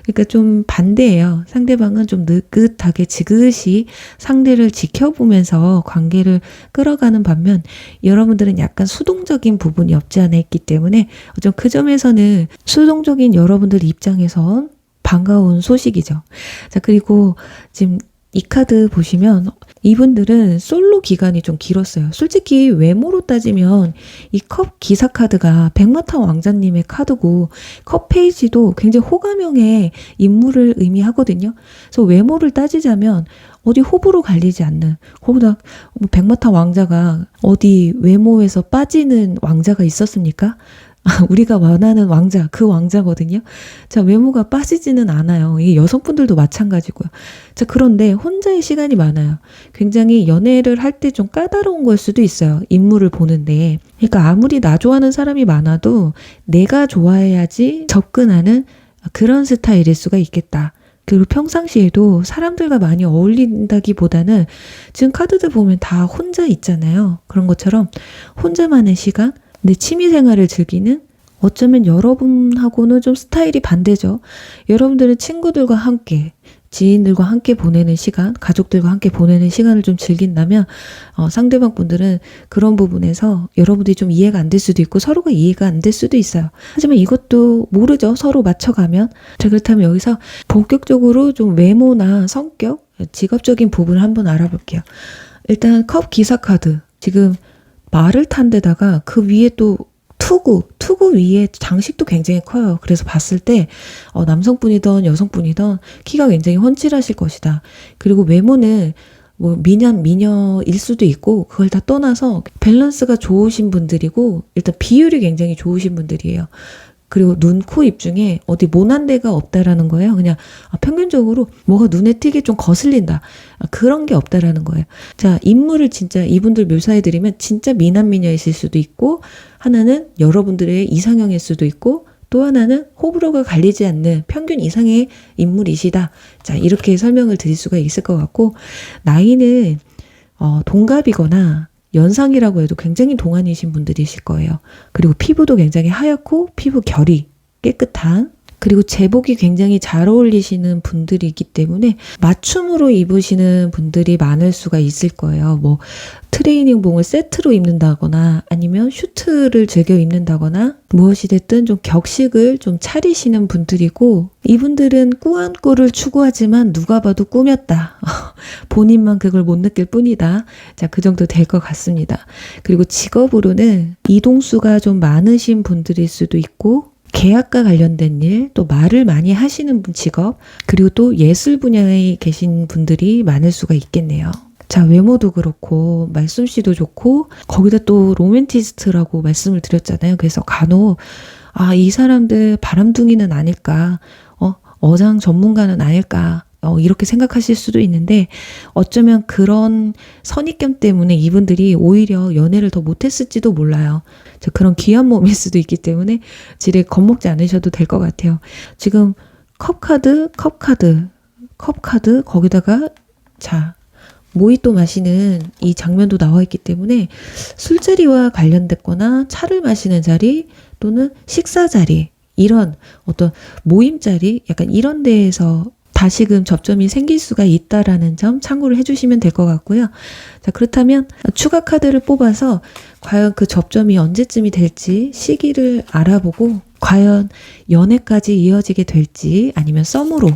그러니까 좀 반대예요. 상대방은 좀 느긋하게 지그시 상대를 지켜보면서 관계를 끌어가는 반면 여러분들은 약간 수동적인 부분이 없지 않아 있기 때문에 좀 그 점에서는 수동적인 여러분들 입장에선 반가운 소식이죠. 자, 그리고 지금 이 카드 보시면 이분들은 솔로 기간이 좀 길었어요. 솔직히 외모로 따지면 이 컵 기사 카드가 백마탄 왕자님의 카드고 컵 페이지도 굉장히 호감형의 인물을 의미하거든요. 그래서 외모를 따지자면 어디 호불호 갈리지 않는, 거기다 백마탄 왕자가 어디 외모에서 빠지는 왕자가 있었습니까? 우리가 원하는 왕자, 그 왕자거든요. 자, 외모가 빠지지는 않아요. 이게 여성분들도 마찬가지고요. 자, 그런데 혼자의 시간이 많아요. 굉장히 연애를 할 때 좀 까다로운 걸 수도 있어요. 인물을 보는데. 그러니까 아무리 나 좋아하는 사람이 많아도 내가 좋아해야지 접근하는 그런 스타일일 수가 있겠다. 그리고 평상시에도 사람들과 많이 어울린다기보다는 지금 카드들 보면 다 혼자 있잖아요. 그런 것처럼 혼자만의 시간, 내 취미생활을 즐기는, 어쩌면 여러분하고는 좀 스타일이 반대죠. 여러분들은 친구들과 함께, 지인들과 함께 보내는 시간, 가족들과 함께 보내는 시간을 좀 즐긴다면 상대방 분들은 그런 부분에서 여러분들이 좀 이해가 안 될 수도 있고 서로가 이해가 안 될 수도 있어요. 하지만 이것도 모르죠. 서로 맞춰가면. 자, 그렇다면 여기서 본격적으로 좀 외모나 성격, 직업적인 부분을 한번 알아볼게요. 일단 컵 기사 카드, 지금 말을 탄 데다가 그 위에 또 투구 위에 장식도 굉장히 커요. 그래서 봤을 때 남성분이든 여성분이든 키가 굉장히 훤칠하실 것이다. 그리고 외모는 뭐 미녀일 수도 있고 그걸 다 떠나서 밸런스가 좋으신 분들이고 일단 비율이 굉장히 좋으신 분들이에요. 그리고 눈, 코, 입 중에 어디 모난 데가 없다라는 거예요. 그냥 평균적으로 뭐가 눈에 띄게 좀 거슬린다. 그런 게 없다라는 거예요. 자, 인물을 진짜 이분들 묘사해드리면 진짜 미남 미녀이실 수도 있고 하나는 여러분들의 이상형일 수도 있고 또 하나는 호불호가 갈리지 않는 평균 이상의 인물이시다. 자, 이렇게 설명을 드릴 수가 있을 것 같고 나이는 동갑이거나 연상이라고 해도 굉장히 동안이신 분들이실 거예요. 그리고 피부도 굉장히 하얗고 피부 결이 깨끗한 그리고 제복이 굉장히 잘 어울리시는 분들이기 때문에 맞춤으로 입으시는 분들이 많을 수가 있을 거예요. 뭐 트레이닝복을 세트로 입는다거나 아니면 슈트를 즐겨 입는다거나 무엇이 됐든 좀 격식을 좀 차리시는 분들이고 이분들은 꾸안 꾸를 추구하지만 누가 봐도 꾸몄다. 본인만 그걸 못 느낄 뿐이다. 자, 그 정도 될 것 같습니다. 그리고 직업으로는 이동수가 좀 많으신 분들일 수도 있고 계약과 관련된 일, 또 말을 많이 하시는 직업, 그리고 또 예술 분야에 계신 분들이 많을 수가 있겠네요. 자, 외모도 그렇고 말솜씨도 좋고 거기다 또 로맨티스트라고 말씀을 드렸잖아요. 그래서 간혹 이 사람들 바람둥이는 아닐까, 어장 전문가는 아닐까 이렇게 생각하실 수도 있는데 어쩌면 그런 선입견 때문에 이분들이 오히려 연애를 더 못했을지도 몰라요. 그런 귀한 몸일 수도 있기 때문에 지레 겁먹지 않으셔도 될 것 같아요. 지금 컵카드 거기다가 자 모히또 마시는 이 장면도 나와 있기 때문에 술자리와 관련됐거나 차를 마시는 자리 또는 식사 자리 이런 어떤 모임 자리 약간 이런 데에서 다시금 접점이 생길 수가 있다라는 점 참고를 해주시면 될 것 같고요. 자, 그렇다면 추가 카드를 뽑아서 과연 그 접점이 언제쯤이 될지 시기를 알아보고 과연 연애까지 이어지게 될지 아니면 썸으로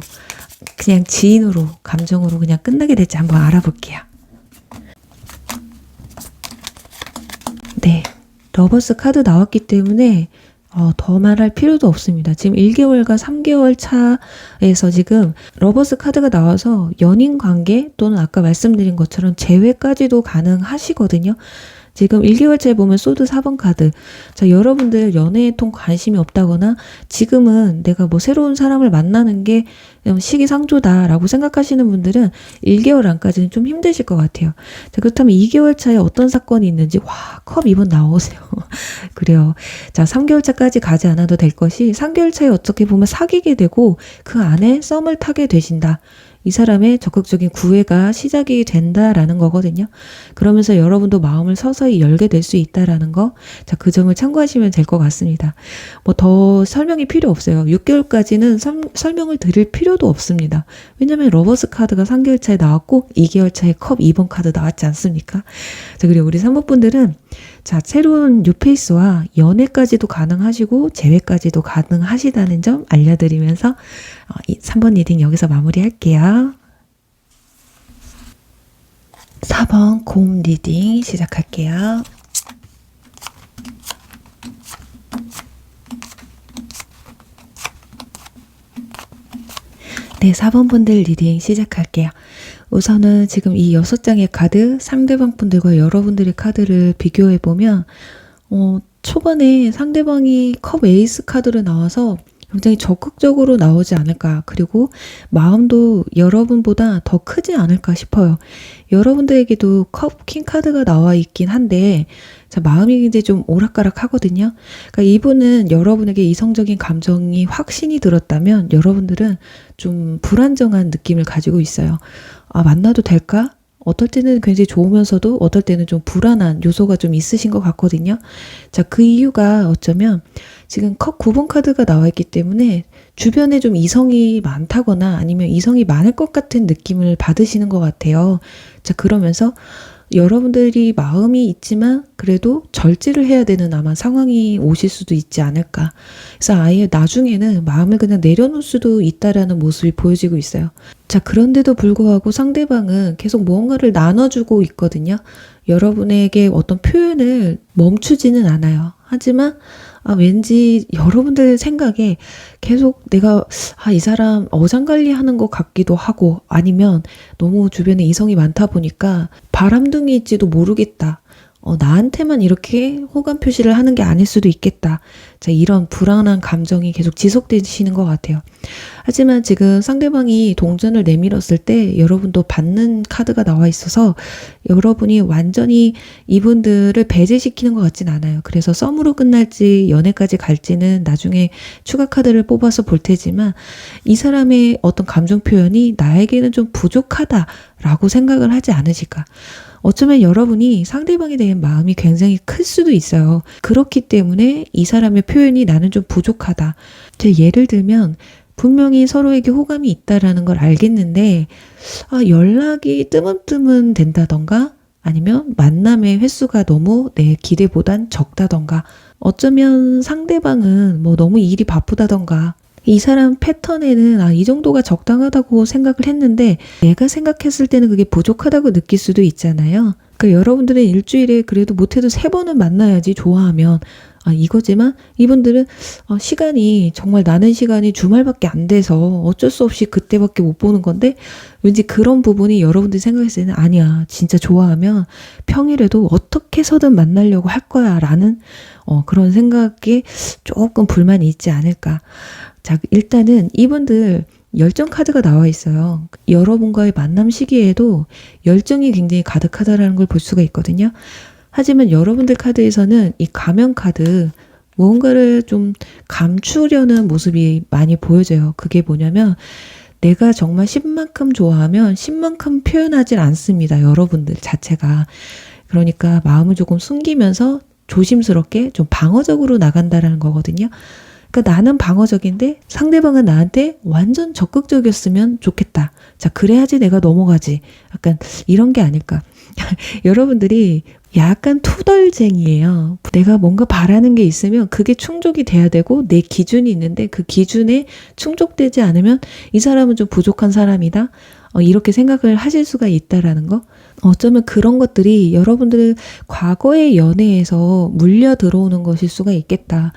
그냥 지인으로 감정으로 그냥 끝나게 될지 한번 알아볼게요. 네, 러버스 카드 나왔기 때문에 더 말할 필요도 없습니다. 지금 1개월과 3개월 차에서 지금 러버스 카드가 나와서 연인 관계 또는 아까 말씀드린 것처럼 재회까지도 가능하시거든요. 지금 1개월차에 보면 소드 4번 카드. 자, 여러분들 연애에 통 관심이 없다거나 지금은 내가 뭐 새로운 사람을 만나는 게 시기상조다라고 생각하시는 분들은 1개월 안까지는 좀 힘드실 것 같아요. 자, 그렇다면 2개월 차에 어떤 사건이 있는지 컵 2번 나오세요. 그래요. 자, 3개월 차까지 가지 않아도 될 것이 3개월 차에 어떻게 보면 사귀게 되고 그 안에 썸을 타게 되신다. 이 사람의 적극적인 구애가 시작이 된다라는 거거든요. 그러면서 여러분도 마음을 서서히 열게 될 수 있다라는 거. 자, 그 점을 참고하시면 될 것 같습니다. 뭐 더 설명이 필요 없어요. 6개월까지는 설명을 드릴 필요도 없습니다. 왜냐면 러버스 카드가 3개월 차에 나왔고 2개월 차에 컵 2번 카드 나왔지 않습니까? 자, 그리고 우리 3번 분들은 자, 새로운 뉴페이스와 연애까지도 가능하시고 재회까지도 가능하시다는 점 알려드리면서 3번 리딩 여기서 마무리할게요. 4번 곰 리딩 시작할게요. 네, 4번 분들 리딩 시작할게요. 우선은 지금 이 6장의 카드, 상대방 분들과 여러분들의 카드를 비교해보면 초반에 상대방이 컵 에이스 카드로 나와서 굉장히 적극적으로 나오지 않을까. 그리고 마음도 여러분보다 더 크지 않을까 싶어요. 여러분들에게도 컵 킹 카드가 나와 있긴 한데 자, 마음이 이제 좀 오락가락 하거든요. 그러니까 이분은 여러분에게 이성적인 감정이 확신이 들었다면 여러분들은 좀 불안정한 느낌을 가지고 있어요. 만나도 될까? 어떨 때는 굉장히 좋으면서도 어떨 때는 좀 불안한 요소가 좀 있으신 것 같거든요. 자, 그 이유가 어쩌면 지금 컵 9번 카드가 나와 있기 때문에 주변에 좀 이성이 많다거나 아니면 이성이 많을 것 같은 느낌을 받으시는 것 같아요. 자, 그러면서 여러분들이 마음이 있지만 그래도 절제를 해야 되는 아마 상황이 오실 수도 있지 않을까. 그래서 아예 나중에는 마음을 그냥 내려놓을 수도 있다라는 모습이 보여지고 있어요. 자, 그런데도 불구하고 상대방은 계속 무언가를 나눠주고 있거든요. 여러분에게 어떤 표현을 멈추지는 않아요. 하지만 왠지 여러분들 생각에 계속 내가 이 사람 어장관리하는 것 같기도 하고, 아니면 너무 주변에 이성이 많다 보니까 바람둥이일지도 모르겠다. 나한테만 이렇게 호감 표시를 하는 게 아닐 수도 있겠다. 자, 이런 불안한 감정이 계속 지속되시는 것 같아요. 하지만 지금 상대방이 동전을 내밀었을 때 여러분도 받는 카드가 나와 있어서 여러분이 완전히 이분들을 배제시키는 것 같진 않아요. 그래서 썸으로 끝날지 연애까지 갈지는 나중에 추가 카드를 뽑아서 볼 테지만, 이 사람의 어떤 감정 표현이 나에게는 좀 부족하다라고 생각을 하지 않으실까. 어쩌면 여러분이 상대방에 대한 마음이 굉장히 클 수도 있어요. 그렇기 때문에 이 사람의 표현이 나는 좀 부족하다. 예를 들면 분명히 서로에게 호감이 있다라는 걸 알겠는데 연락이 뜨문뜨문 된다던가, 아니면 만남의 횟수가 너무 내 기대보단 적다던가, 어쩌면 상대방은 너무 일이 바쁘다던가, 이 사람 패턴에는 이 정도가 적당하다고 생각을 했는데 내가 생각했을 때는 그게 부족하다고 느낄 수도 있잖아요. 그러니까 여러분들은 일주일에 그래도 못해도 3번은 만나야지, 좋아하면. 이거지만 이분들은 시간이 정말 나는 시간이 주말밖에 안 돼서 어쩔 수 없이 그때밖에 못 보는 건데, 왠지 그런 부분이 여러분들이 생각했을 때는 아니야, 진짜 좋아하면 평일에도 어떻게 해서든 만나려고 할 거야 라는 그런 생각에 조금 불만이 있지 않을까. 자, 일단은 이분들 열정 카드가 나와 있어요. 여러분과의 만남 시기에도 열정이 굉장히 가득하다라는 걸 볼 수가 있거든요. 하지만 여러분들 카드에서는 이 가면 카드, 무언가를 좀 감추려는 모습이 많이 보여져요. 그게 뭐냐면 내가 정말 10만큼 좋아하면 10만큼 표현하지 않습니다. 여러분들 자체가. 그러니까 마음을 조금 숨기면서 조심스럽게 좀 방어적으로 나간다라는 거거든요. 그러니까 나는 방어적인데 상대방은 나한테 완전 적극적이었으면 좋겠다. 자, 그래야지 내가 넘어가지. 약간 이런 게 아닐까. 여러분들이 약간 투덜쟁이에요. 내가 뭔가 바라는 게 있으면 그게 충족이 돼야 되고, 내 기준이 있는데 그 기준에 충족되지 않으면 이 사람은 좀 부족한 사람이다. 이렇게 생각을 하실 수가 있다라는 거. 어쩌면 그런 것들이 여러분들 과거의 연애에서 물려 들어오는 것일 수가 있겠다.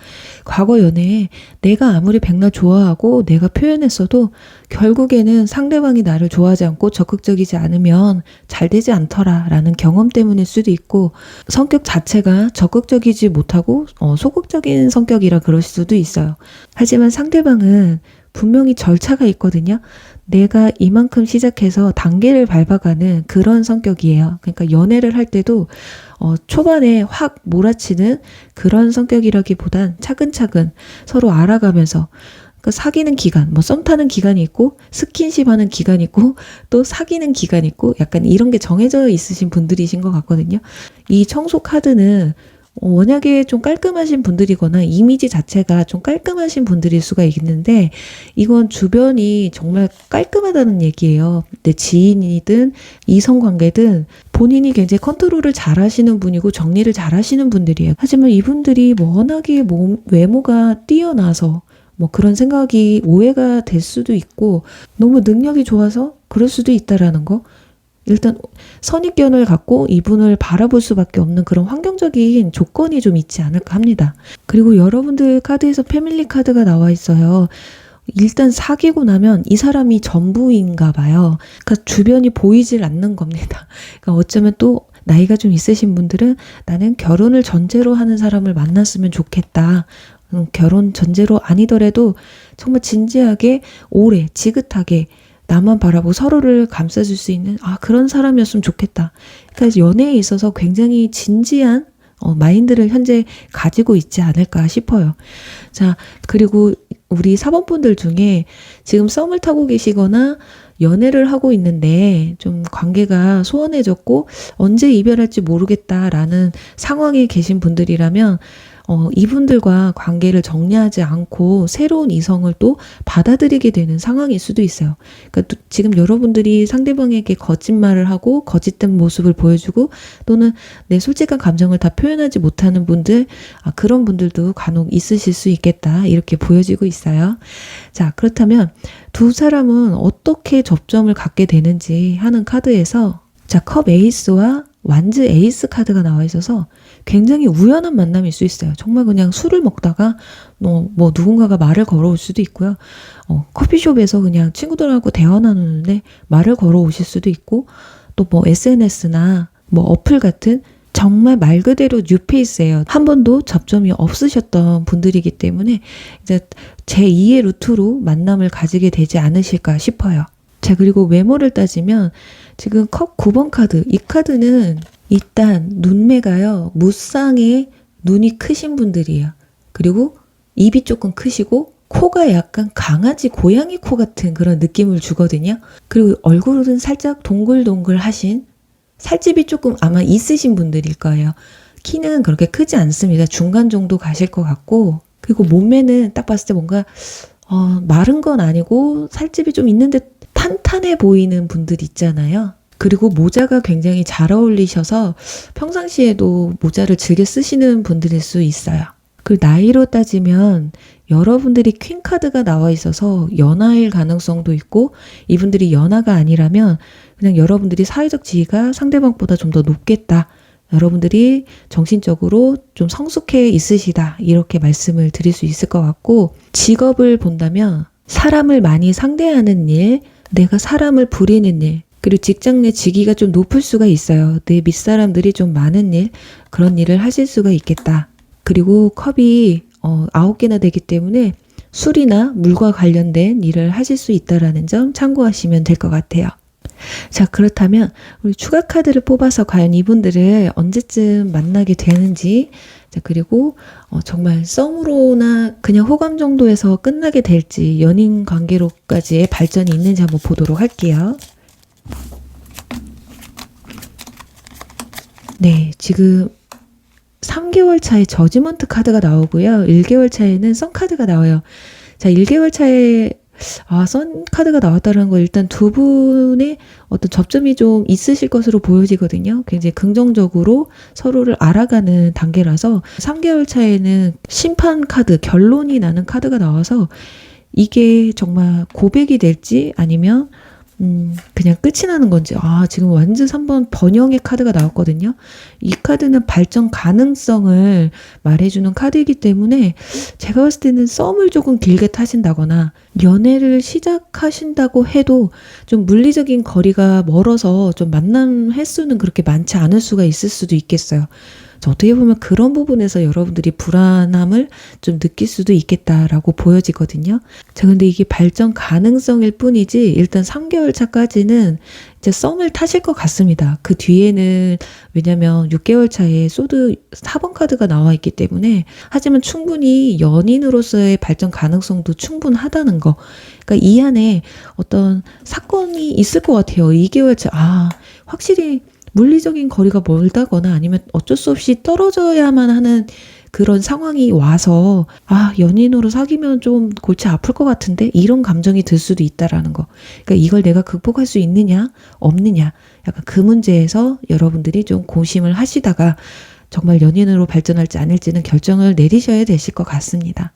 과거 연애에 내가 아무리 백날 좋아하고 내가 표현했어도 결국에는 상대방이 나를 좋아하지 않고 적극적이지 않으면 잘 되지 않더라 라는 경험 때문일 수도 있고, 성격 자체가 적극적이지 못하고 소극적인 성격이라 그럴 수도 있어요. 하지만 상대방은 분명히 절차가 있거든요. 내가 이만큼 시작해서 단계를 밟아가는 그런 성격이에요. 그러니까 연애를 할 때도 초반에 확 몰아치는 그런 성격이라기보단 차근차근 서로 알아가면서, 그러니까 사귀는 기간, 썸 타는 기간이 있고 스킨십 하는 기간이 있고 또 사귀는 기간이 있고, 약간 이런 게 정해져 있으신 분들이신 것 같거든요. 이 청소 카드는 워낙에 좀 깔끔하신 분들이거나 이미지 자체가 좀 깔끔하신 분들일 수가 있는데, 이건 주변이 정말 깔끔하다는 얘기예요. 내 지인이든 이성관계든 본인이 굉장히 컨트롤을 잘 하시는 분이고 정리를 잘 하시는 분들이에요. 하지만 이분들이 워낙에 외모가 뛰어나서 그런 생각이 오해가 될 수도 있고, 너무 능력이 좋아서 그럴 수도 있다라는 거. 일단 선입견을 갖고 이분을 바라볼 수밖에 없는 그런 환경적인 조건이 좀 있지 않을까 합니다. 그리고 여러분들 카드에서 패밀리 카드가 나와 있어요. 일단 사귀고 나면 이 사람이 전부인가 봐요. 그러니까 주변이 보이질 않는 겁니다. 그러니까 어쩌면 또 나이가 좀 있으신 분들은 나는 결혼을 전제로 하는 사람을 만났으면 좋겠다. 결혼 전제로 아니더라도 정말 진지하게 오래 지긋하게 나만 바라보고 서로를 감싸줄 수 있는 그런 사람이었으면 좋겠다. 그러니까 연애에 있어서 굉장히 진지한 마인드를 현재 가지고 있지 않을까 싶어요. 자, 그리고 우리 사번분들 중에 지금 썸을 타고 계시거나 연애를 하고 있는데 좀 관계가 소원해졌고 언제 이별할지 모르겠다라는 상황에 계신 분들이라면 이분들과 관계를 정리하지 않고 새로운 이성을 또 받아들이게 되는 상황일 수도 있어요. 그러니까 지금 여러분들이 상대방에게 거짓말을 하고 거짓된 모습을 보여주고, 또는 내 솔직한 감정을 다 표현하지 못하는 분들, 그런 분들도 간혹 있으실 수 있겠다, 이렇게 보여지고 있어요. 자, 그렇다면 두 사람은 어떻게 접점을 갖게 되는지 하는 카드에서, 자, 컵 에이스와 완즈 에이스 카드가 나와 있어서 굉장히 우연한 만남일 수 있어요. 정말 그냥 술을 먹다가 뭐 누군가가 말을 걸어올 수도 있고요. 커피숍에서 그냥 친구들하고 대화 나누는데 말을 걸어오실 수도 있고, 또 뭐 SNS나 뭐 어플 같은 정말 말 그대로 뉴페이스예요. 한 번도 접점이 없으셨던 분들이기 때문에 이제 제2의 루트로 만남을 가지게 되지 않으실까 싶어요. 자, 그리고 외모를 따지면 지금 컵 9번 카드, 이 카드는 일단 눈매가요, 무쌍의 눈이 크신 분들이에요. 그리고 입이 조금 크시고 코가 약간 강아지 고양이 코 같은 그런 느낌을 주거든요. 그리고 얼굴은 살짝 동글동글하신, 살집이 조금 아마 있으신 분들일 거예요. 키는 그렇게 크지 않습니다. 중간 정도 가실 것 같고, 그리고 몸매는 딱 봤을 때 뭔가 마른 건 아니고 살집이 좀 있는데 탄탄해 보이는 분들 있잖아요. 그리고 모자가 굉장히 잘 어울리셔서 평상시에도 모자를 즐겨 쓰시는 분들일 수 있어요. 그리고 나이로 따지면 여러분들이 퀸 카드가 나와 있어서 연하일 가능성도 있고, 이분들이 연하가 아니라면 그냥 여러분들이 사회적 지위가 상대방보다 좀 더 높겠다, 여러분들이 정신적으로 좀 성숙해 있으시다, 이렇게 말씀을 드릴 수 있을 것 같고, 직업을 본다면 사람을 많이 상대하는 일, 내가 사람을 부리는 일, 그리고 직장 내 직위가 좀 높을 수가 있어요. 내 밑사람들이 좀 많은 일, 그런 일을 하실 수가 있겠다. 그리고 컵이 9개나 되기 때문에 술이나 물과 관련된 일을 하실 수 있다는 점 참고하시면 될 것 같아요. 자, 그렇다면 우리 추가 카드를 뽑아서 과연 이분들을 언제쯤 만나게 되는지, 자, 그리고 정말 썸으로나 그냥 호감 정도에서 끝나게 될지, 연인 관계로까지의 발전이 있는지 한번 보도록 할게요. 네, 지금 3개월 차에 저지먼트 카드가 나오고요. 1개월 차에는 선 카드가 나와요. 자, 1개월 차에 선 카드가 나왔다는 거, 일단 두 분의 어떤 접점이 좀 있으실 것으로 보여지거든요. 굉장히 긍정적으로 서로를 알아가는 단계라서 3개월 차에는 심판 카드, 결론이 나는 카드가 나와서 이게 정말 고백이 될지 아니면 그냥 끝이 나는 건지. 지금 완즈 3번 번영의 카드가 나왔거든요. 이 카드는 발전 가능성을 말해주는 카드이기 때문에 제가 봤을 때는 썸을 조금 길게 타신다거나 연애를 시작하신다고 해도 좀 물리적인 거리가 멀어서 좀 만남 횟수는 그렇게 많지 않을 수가 있을 수도 있겠어요. 어떻게 보면 그런 부분에서 여러분들이 불안함을 좀 느낄 수도 있겠다라고 보여지거든요. 자, 근데 이게 발전 가능성일 뿐이지 일단 3개월 차까지는 이제 썸을 타실 것 같습니다. 그 뒤에는, 왜냐면 6개월 차에 소드 4번 카드가 나와 있기 때문에, 하지만 충분히 연인으로서의 발전 가능성도 충분하다는 거. 그러니까 이 안에 어떤 사건이 있을 것 같아요. 2개월 차, 확실히 물리적인 거리가 멀다거나 아니면 어쩔 수 없이 떨어져야만 하는 그런 상황이 와서 연인으로 사귀면 좀 골치 아플 것 같은데, 이런 감정이 들 수도 있다라는 거. 그러니까 이걸 내가 극복할 수 있느냐 없느냐, 약간 그 문제에서 여러분들이 좀 고심을 하시다가 정말 연인으로 발전할지 아닐지는 결정을 내리셔야 되실 것 같습니다.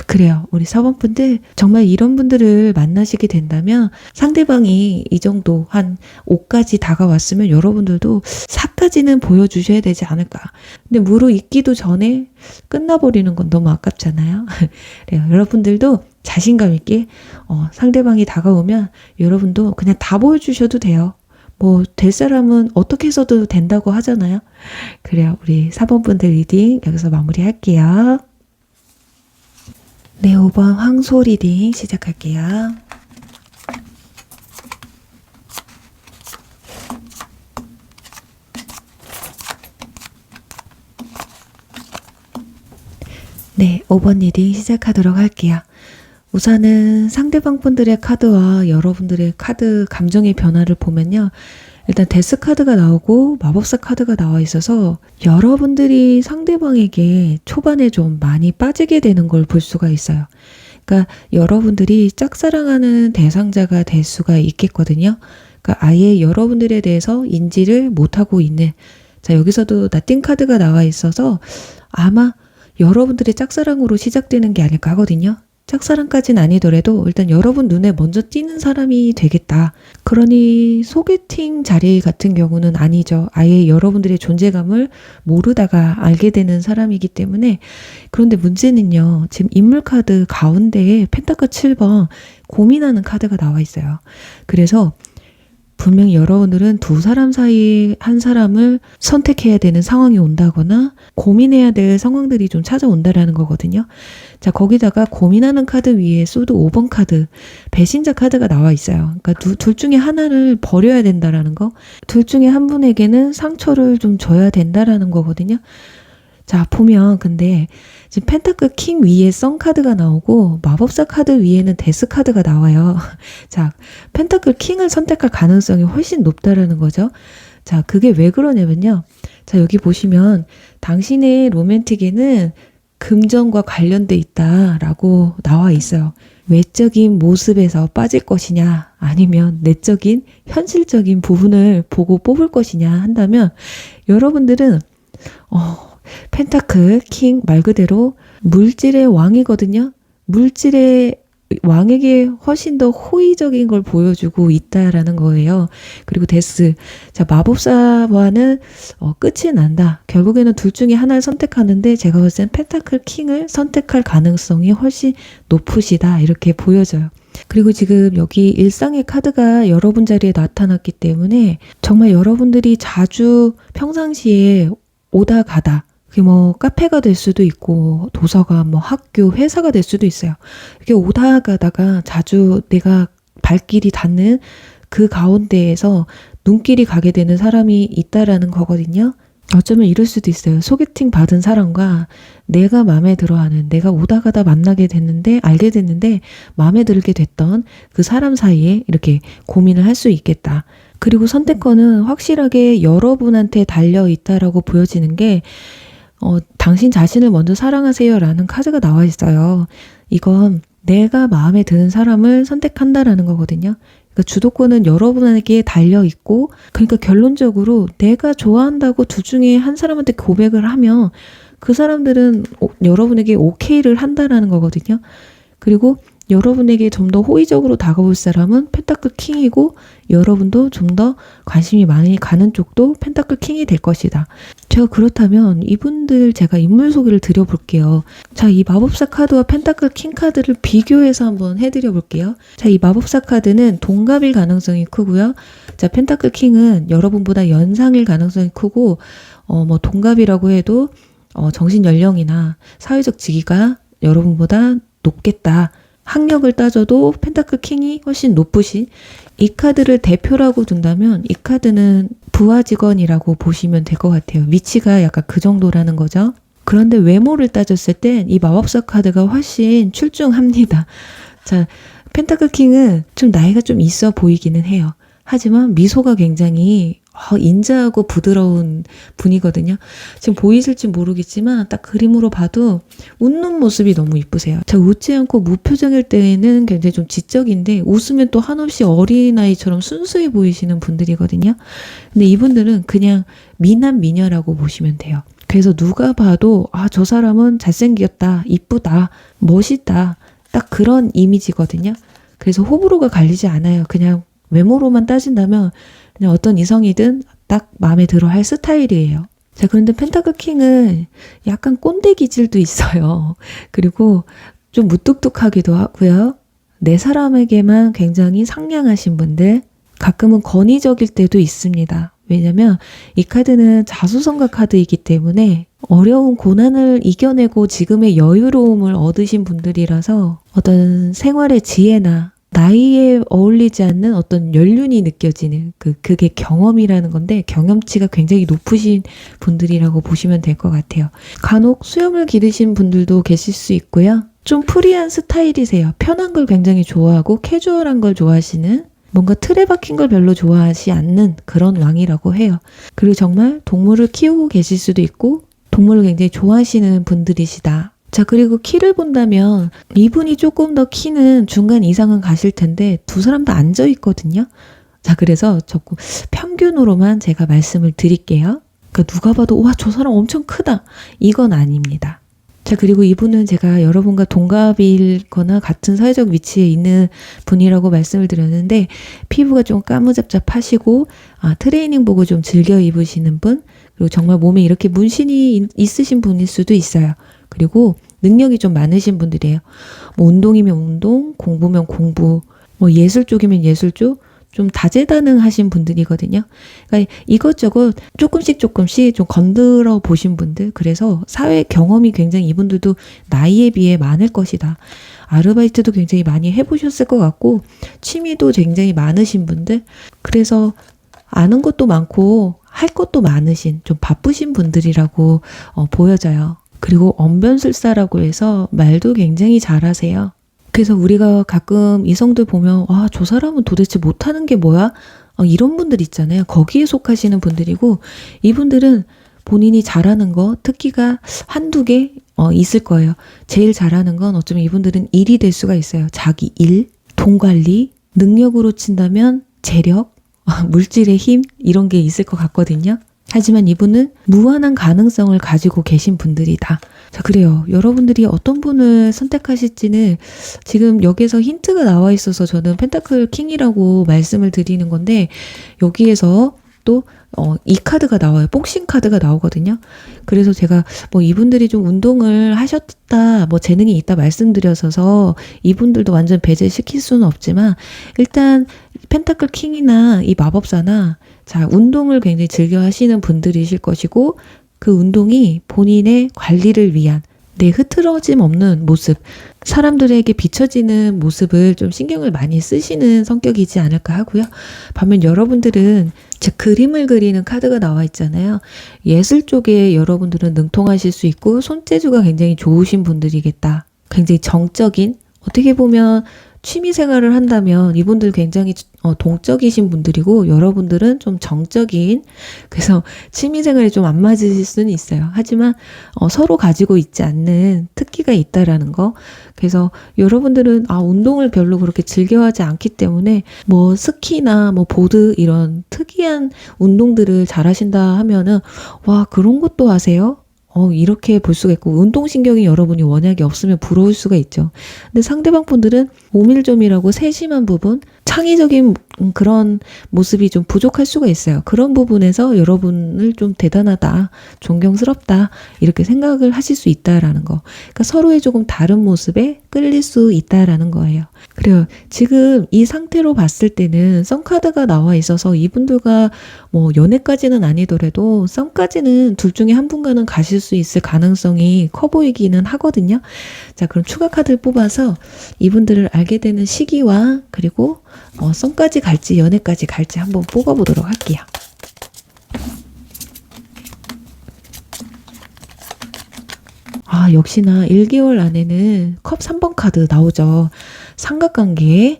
그래요. 우리 4번 분들, 정말 이런 분들을 만나시게 된다면 상대방이 이 정도 한 5까지 다가왔으면 여러분들도 4까지는 보여주셔야 되지 않을까. 근데 무르익기도 전에 끝나버리는 건 너무 아깝잖아요. 그래요. 여러분들도 자신감 있게 상대방이 다가오면 여러분도 그냥 다 보여주셔도 돼요. 될 사람은 어떻게 해서도 된다고 하잖아요. 그래요. 우리 4번 분들 리딩 여기서 마무리할게요. 네, 5번 황소 리딩 시작할게요. 네, 5번 리딩 시작하도록 할게요. 우선은 상대방 분들의 카드와 여러분들의 카드 감정의 변화를 보면요. 일단 데스 카드가 나오고 마법사 카드가 나와 있어서 여러분들이 상대방에게 초반에 좀 많이 빠지게 되는 걸 볼 수가 있어요. 그러니까 여러분들이 짝사랑하는 대상자가 될 수가 있겠거든요. 그러니까 아예 여러분들에 대해서 인지를 못하고 있는, 자, 여기서도 나띵 카드가 나와 있어서 아마 여러분들의 짝사랑으로 시작되는 게 아닐까 하거든요. 짝사랑까지는 아니더라도 일단 여러분 눈에 먼저 띄는 사람이 되겠다. 그러니 소개팅 자리 같은 경우는 아니죠. 아예 여러분들의 존재감을 모르다가 알게 되는 사람이기 때문에. 그런데 문제는요. 지금 인물 카드 가운데에 펜타클 7번 고민하는 카드가 나와 있어요. 그래서 분명히 여러분들은 두 사람 사이에 한 사람을 선택해야 되는 상황이 온다거나 고민해야 될 상황들이 좀 찾아온다라는 거거든요. 자, 거기다가 고민하는 카드 위에 소드 5번 카드, 배신자 카드가 나와 있어요. 그러니까 둘 중에 하나를 버려야 된다라는 거, 둘 중에 한 분에게는 상처를 좀 줘야 된다라는 거거든요. 자, 보면 근데 지금 펜타클 킹 위에 선 카드가 나오고 마법사 카드 위에는 데스 카드가 나와요. 자, 펜타클 킹을 선택할 가능성이 훨씬 높다라는 거죠. 자, 그게 왜 그러냐면요. 자, 여기 보시면 당신의 로맨틱에는 금전과 관련돼 있다라고 나와 있어요. 외적인 모습에서 빠질 것이냐 아니면 내적인 현실적인 부분을 보고 뽑을 것이냐 한다면 여러분들은 펜타클 킹 말 그대로 물질의 왕이거든요. 물질의 왕에게 훨씬 더 호의적인 걸 보여주고 있다라는 거예요. 그리고 데스, 자, 마법사와는 끝이 난다. 결국에는 둘 중에 하나를 선택하는데 제가 봤을 땐 펜타클 킹을 선택할 가능성이 훨씬 높으시다 이렇게 보여져요. 그리고 지금 여기 일상의 카드가 여러분 자리에 나타났기 때문에 정말 여러분들이 자주 평상시에 오다 가다, 그게 뭐 카페가 될 수도 있고 도서관, 뭐 학교, 회사가 될 수도 있어요. 이렇게 오다 가다가 자주 내가 발길이 닿는 그 가운데에서 눈길이 가게 되는 사람이 있다라는 거거든요. 어쩌면 이럴 수도 있어요. 소개팅 받은 사람과 내가 마음에 들어하는, 내가 오다 가다 만나게 됐는데, 알게 됐는데 마음에 들게 됐던 그 사람 사이에 이렇게 고민을 할 수 있겠다. 그리고 선택권은 확실하게 여러분한테 달려 있다라고 보여지는 게 당신 자신을 먼저 사랑하세요 라는 카드가 나와 있어요. 이건 내가 마음에 드는 사람을 선택한다라는 거거든요. 그러니까 주도권은 여러분에게 달려 있고, 그러니까 결론적으로 내가 좋아한다고 둘 중에 한 사람한테 고백을 하면 그 사람들은 여러분에게 오케이를 한다라는 거거든요. 그리고 여러분에게 좀 더 호의적으로 다가올 사람은 펜타클 킹이고 여러분도 좀 더 관심이 많이 가는 쪽도 펜타클 킹이 될 것이다. 제가 그렇다면 이분들 제가 인물 소개를 드려볼게요. 자, 이 마법사 카드와 펜타클 킹 카드를 비교해서 한번 해드려 볼게요. 자, 이 마법사 카드는 동갑일 가능성이 크고요. 자, 펜타클 킹은 여러분보다 연상일 가능성이 크고 뭐 동갑이라고 해도 정신 연령이나 사회적 지위가 여러분보다 높겠다. 학력을 따져도 펜타클 킹이 훨씬 높으신, 이 카드를 대표라고 둔다면 이 카드는 부하 직원이라고 보시면 될 것 같아요. 위치가 약간 그 정도라는 거죠. 그런데 외모를 따졌을 땐 이 마법사 카드가 훨씬 출중합니다. 자, 펜타클 킹은 좀 나이가 좀 있어 보이기는 해요. 하지만 미소가 굉장히 인자하고 부드러운 분이거든요. 지금 보이실지 모르겠지만 딱 그림으로 봐도 웃는 모습이 너무 이쁘세요. 자, 웃지 않고 무표정일 때에는 굉장히 좀 지적인데 웃으면 또 한없이 어린아이처럼 순수해 보이시는 분들이거든요. 근데 이분들은 그냥 미남 미녀라고 보시면 돼요. 그래서 누가 봐도 저 사람은 잘생겼다, 이쁘다, 멋있다, 딱 그런 이미지거든요. 그래서 호불호가 갈리지 않아요. 그냥 외모로만 따진다면 그냥 어떤 이성이든 딱 마음에 들어 할 스타일이에요. 자, 그런데 펜타클 킹은 약간 꼰대 기질도 있어요. 그리고 좀 무뚝뚝하기도 하고요. 내 사람에게만 굉장히 상냥하신 분들, 가끔은 권위적일 때도 있습니다. 왜냐면 이 카드는 자수성가 카드이기 때문에 어려운 고난을 이겨내고 지금의 여유로움을 얻으신 분들이라서 어떤 생활의 지혜나 나이에 어울리지 않는 어떤 연륜이 느껴지는 그게 경험이라는 건데 경험치가 굉장히 높으신 분들이라고 보시면 될 것 같아요. 간혹 수염을 기르신 분들도 계실 수 있고요. 좀 프리한 스타일이세요. 편한 걸 굉장히 좋아하고 캐주얼한 걸 좋아하시는, 뭔가 틀에 박힌 걸 별로 좋아하지 않는 그런 왕이라고 해요. 그리고 정말 동물을 키우고 계실 수도 있고 동물을 굉장히 좋아하시는 분들이시다. 자, 그리고 키를 본다면 이분이 조금 더 키는 중간 이상은 가실 텐데 두 사람 다 앉아 있거든요. 자, 그래서 조금 평균으로만 제가 말씀을 드릴게요. 그러니까 누가 봐도 와, 저 사람 엄청 크다, 이건 아닙니다. 자, 그리고 이분은 제가 여러분과 동갑이거나 같은 사회적 위치에 있는 분이라고 말씀을 드렸는데, 피부가 좀 까무잡잡하시고, 트레이닝복을 좀 즐겨 입으시는 분, 그리고 정말 몸에 이렇게 문신이 있으신 분일 수도 있어요. 그리고 능력이 좀 많으신 분들이에요. 뭐 운동이면 운동, 공부면 공부, 뭐 예술 쪽이면 예술 쪽, 좀 다재다능하신 분들이거든요. 그러니까 이것저것 조금씩 좀 건드려 보신 분들, 그래서 사회 경험이 굉장히 이분들도 나이에 비해 많을 것이다. 아르바이트도 굉장히 많이 해보셨을 것 같고, 취미도 굉장히 많으신 분들, 그래서 아는 것도 많고 할 것도 많으신 좀 바쁘신 분들이라고 보여져요. 그리고 언변술사라고 해서 말도 굉장히 잘하세요. 그래서 우리가 가끔 이성들 보면 저 사람은 도대체 못하는 게 뭐야? 이런 분들 있잖아요. 거기에 속하시는 분들이고, 이분들은 본인이 잘하는 거 특기가 한두 개 있을 거예요. 제일 잘하는 건 어쩌면 이분들은 일이 될 수가 있어요. 자기 일, 돈 관리, 능력으로 친다면 재력, 물질의 힘 이런 게 있을 것 같거든요. 하지만 이분은 무한한 가능성을 가지고 계신 분들이다. 자, 그래요. 여러분들이 어떤 분을 선택하실지는 지금 여기에서 힌트가 나와 있어서 저는 펜타클 킹이라고 말씀을 드리는 건데, 여기에서 또 이 카드가 나와요. 복싱 카드가 나오거든요. 그래서 제가 뭐 이분들이 좀 운동을 하셨다, 뭐 재능이 있다 말씀드려서 이분들도 완전 배제시킬 수는 없지만, 일단 펜타클 킹이나 이 마법사나 자, 운동을 굉장히 즐겨 하시는 분들이실 것이고, 그 운동이 본인의 관리를 위한 내 흐트러짐 없는 모습, 사람들에게 비춰지는 모습을 좀 신경을 많이 쓰시는 성격이지 않을까 하고요. 반면 여러분들은 즉 그림을 그리는 카드가 나와 있잖아요. 예술 쪽에 여러분들은 능통하실 수 있고 손재주가 굉장히 좋으신 분들이겠다. 굉장히 정적인, 어떻게 보면 취미 생활을 한다면 이분들 굉장히 동적이신 분들이고, 여러분들은 좀 정적인, 그래서 취미 생활이 좀 안 맞으실 수는 있어요. 하지만 서로 가지고 있지 않는 특기가 있다라는 거. 그래서 여러분들은 운동을 별로 그렇게 즐겨하지 않기 때문에 뭐 스키나 뭐 보드 이런 특이한 운동들을 잘하신다 하면은 그런 것도 하세요? 이렇게 볼 수가 있고, 운동신경이 여러분이 워낙에 없으면 부러울 수가 있죠. 근데 상대방 분들은 오밀조밀하고 세심한 부분, 창의적인 그런 모습이 좀 부족할 수가 있어요. 그런 부분에서 여러분을 좀 대단하다, 존경스럽다 이렇게 생각을 하실 수 있다라는 거. 그러니까 서로의 조금 다른 모습에 끌릴 수 있다라는 거예요. 그래요. 지금 이 상태로 봤을 때는 썬카드가 나와 있어서 이분들과 뭐 연애까지는 아니더라도 썸까지는 둘 중에 한 분과는 가실 수 있을 가능성이 커 보이기는 하거든요. 자, 그럼 추가 카드를 뽑아서 이분들을 알게 되는 시기와 그리고 썸까지 갈지 연애까지 갈지 한번 뽑아보도록 할게요. 역시나 1개월 안에는 컵 3번 카드 나오죠. 삼각관계.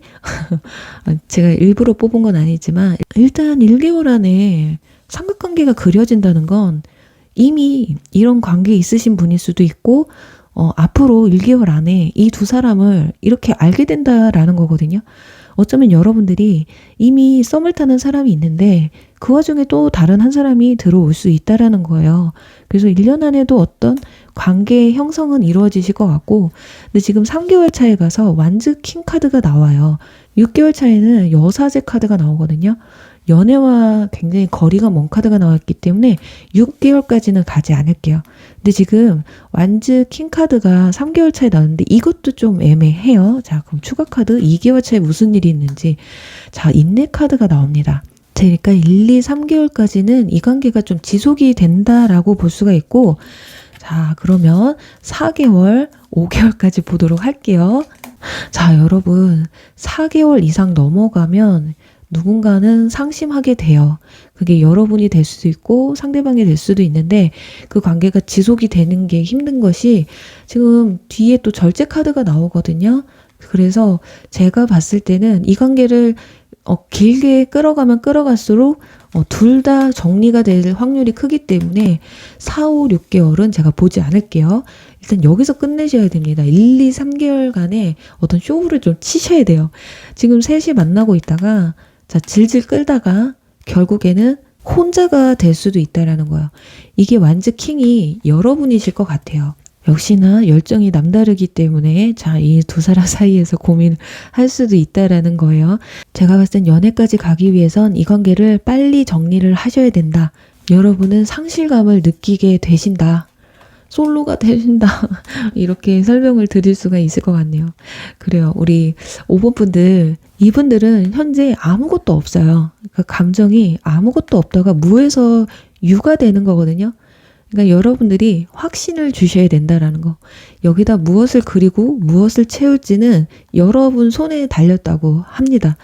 제가 일부러 뽑은 건 아니지만 일단 1개월 안에 삼각관계가 그려진다는 건 이미 이런 관계에 있으신 분일 수도 있고, 앞으로 1개월 안에 이 두 사람을 이렇게 알게 된다라는 거거든요. 어쩌면 여러분들이 이미 썸을 타는 사람이 있는데 그 와중에 또 다른 한 사람이 들어올 수 있다라는 거예요. 그래서 1년 안에도 어떤 관계 형성은 이루어지실 것 같고, 근데 지금 3개월 차에 가서 완즈 킹 카드가 나와요. 6개월 차에는 여사제 카드가 나오거든요. 연애와 굉장히 거리가 먼 카드가 나왔기 때문에 6개월까지는 가지 않을게요. 근데 지금 완즈 킹 카드가 3개월 차에 나왔는데 이것도 좀 애매해요. 자, 그럼 추가 카드 2개월 차에 무슨 일이 있는지. 자, 인내 카드가 나옵니다. 그러니까 1, 2, 3개월까지는 이 관계가 좀 지속이 된다라고 볼 수가 있고, 자, 그러면 4개월, 5개월까지 보도록 할게요. 자, 여러분 4개월 이상 넘어가면 누군가는 상심하게 돼요. 그게 여러분이 될 수도 있고 상대방이 될 수도 있는데, 그 관계가 지속이 되는 게 힘든 것이 지금 뒤에 또 절제 카드가 나오거든요. 그래서 제가 봤을 때는 이 관계를 길게 끌어가면 끌어갈수록 둘 다 정리가 될 확률이 크기 때문에 4, 5, 6개월은 제가 보지 않을게요. 일단 여기서 끝내셔야 됩니다. 1, 2, 3개월간의 어떤 쇼부를 좀 치셔야 돼요. 지금 셋이 만나고 있다가 자, 질질 끌다가 결국에는 혼자가 될 수도 있다라는 거예요. 이게 완즈 킹이 여러분이실 것 같아요. 역시나 열정이 남다르기 때문에 자, 이 두 사람 사이에서 고민을 할 수도 있다라는 거예요. 제가 봤을 땐 연애까지 가기 위해선 이 관계를 빨리 정리를 하셔야 된다. 여러분은 상실감을 느끼게 되신다. 솔로가 되신다. 이렇게 설명을 드릴 수가 있을 것 같네요. 그래요. 우리 5번 분들, 이분들은 현재 아무것도 없어요. 그 감정이 아무것도 없다가 무에서 유가 되는 거거든요. 그러니까 여러분들이 확신을 주셔야 된다라는 거. 여기다 무엇을 그리고 무엇을 채울지는 여러분 손에 달렸다고 합니다.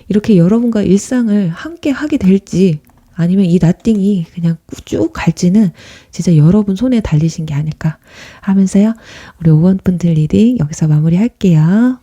이렇게 여러분과 일상을 함께 하게 될지 아니면 이 나띵이 그냥 쭉 갈지는 진짜 여러분 손에 달리신 게 아닐까 하면서요. 우리 5번 분들 리딩 여기서 마무리할게요.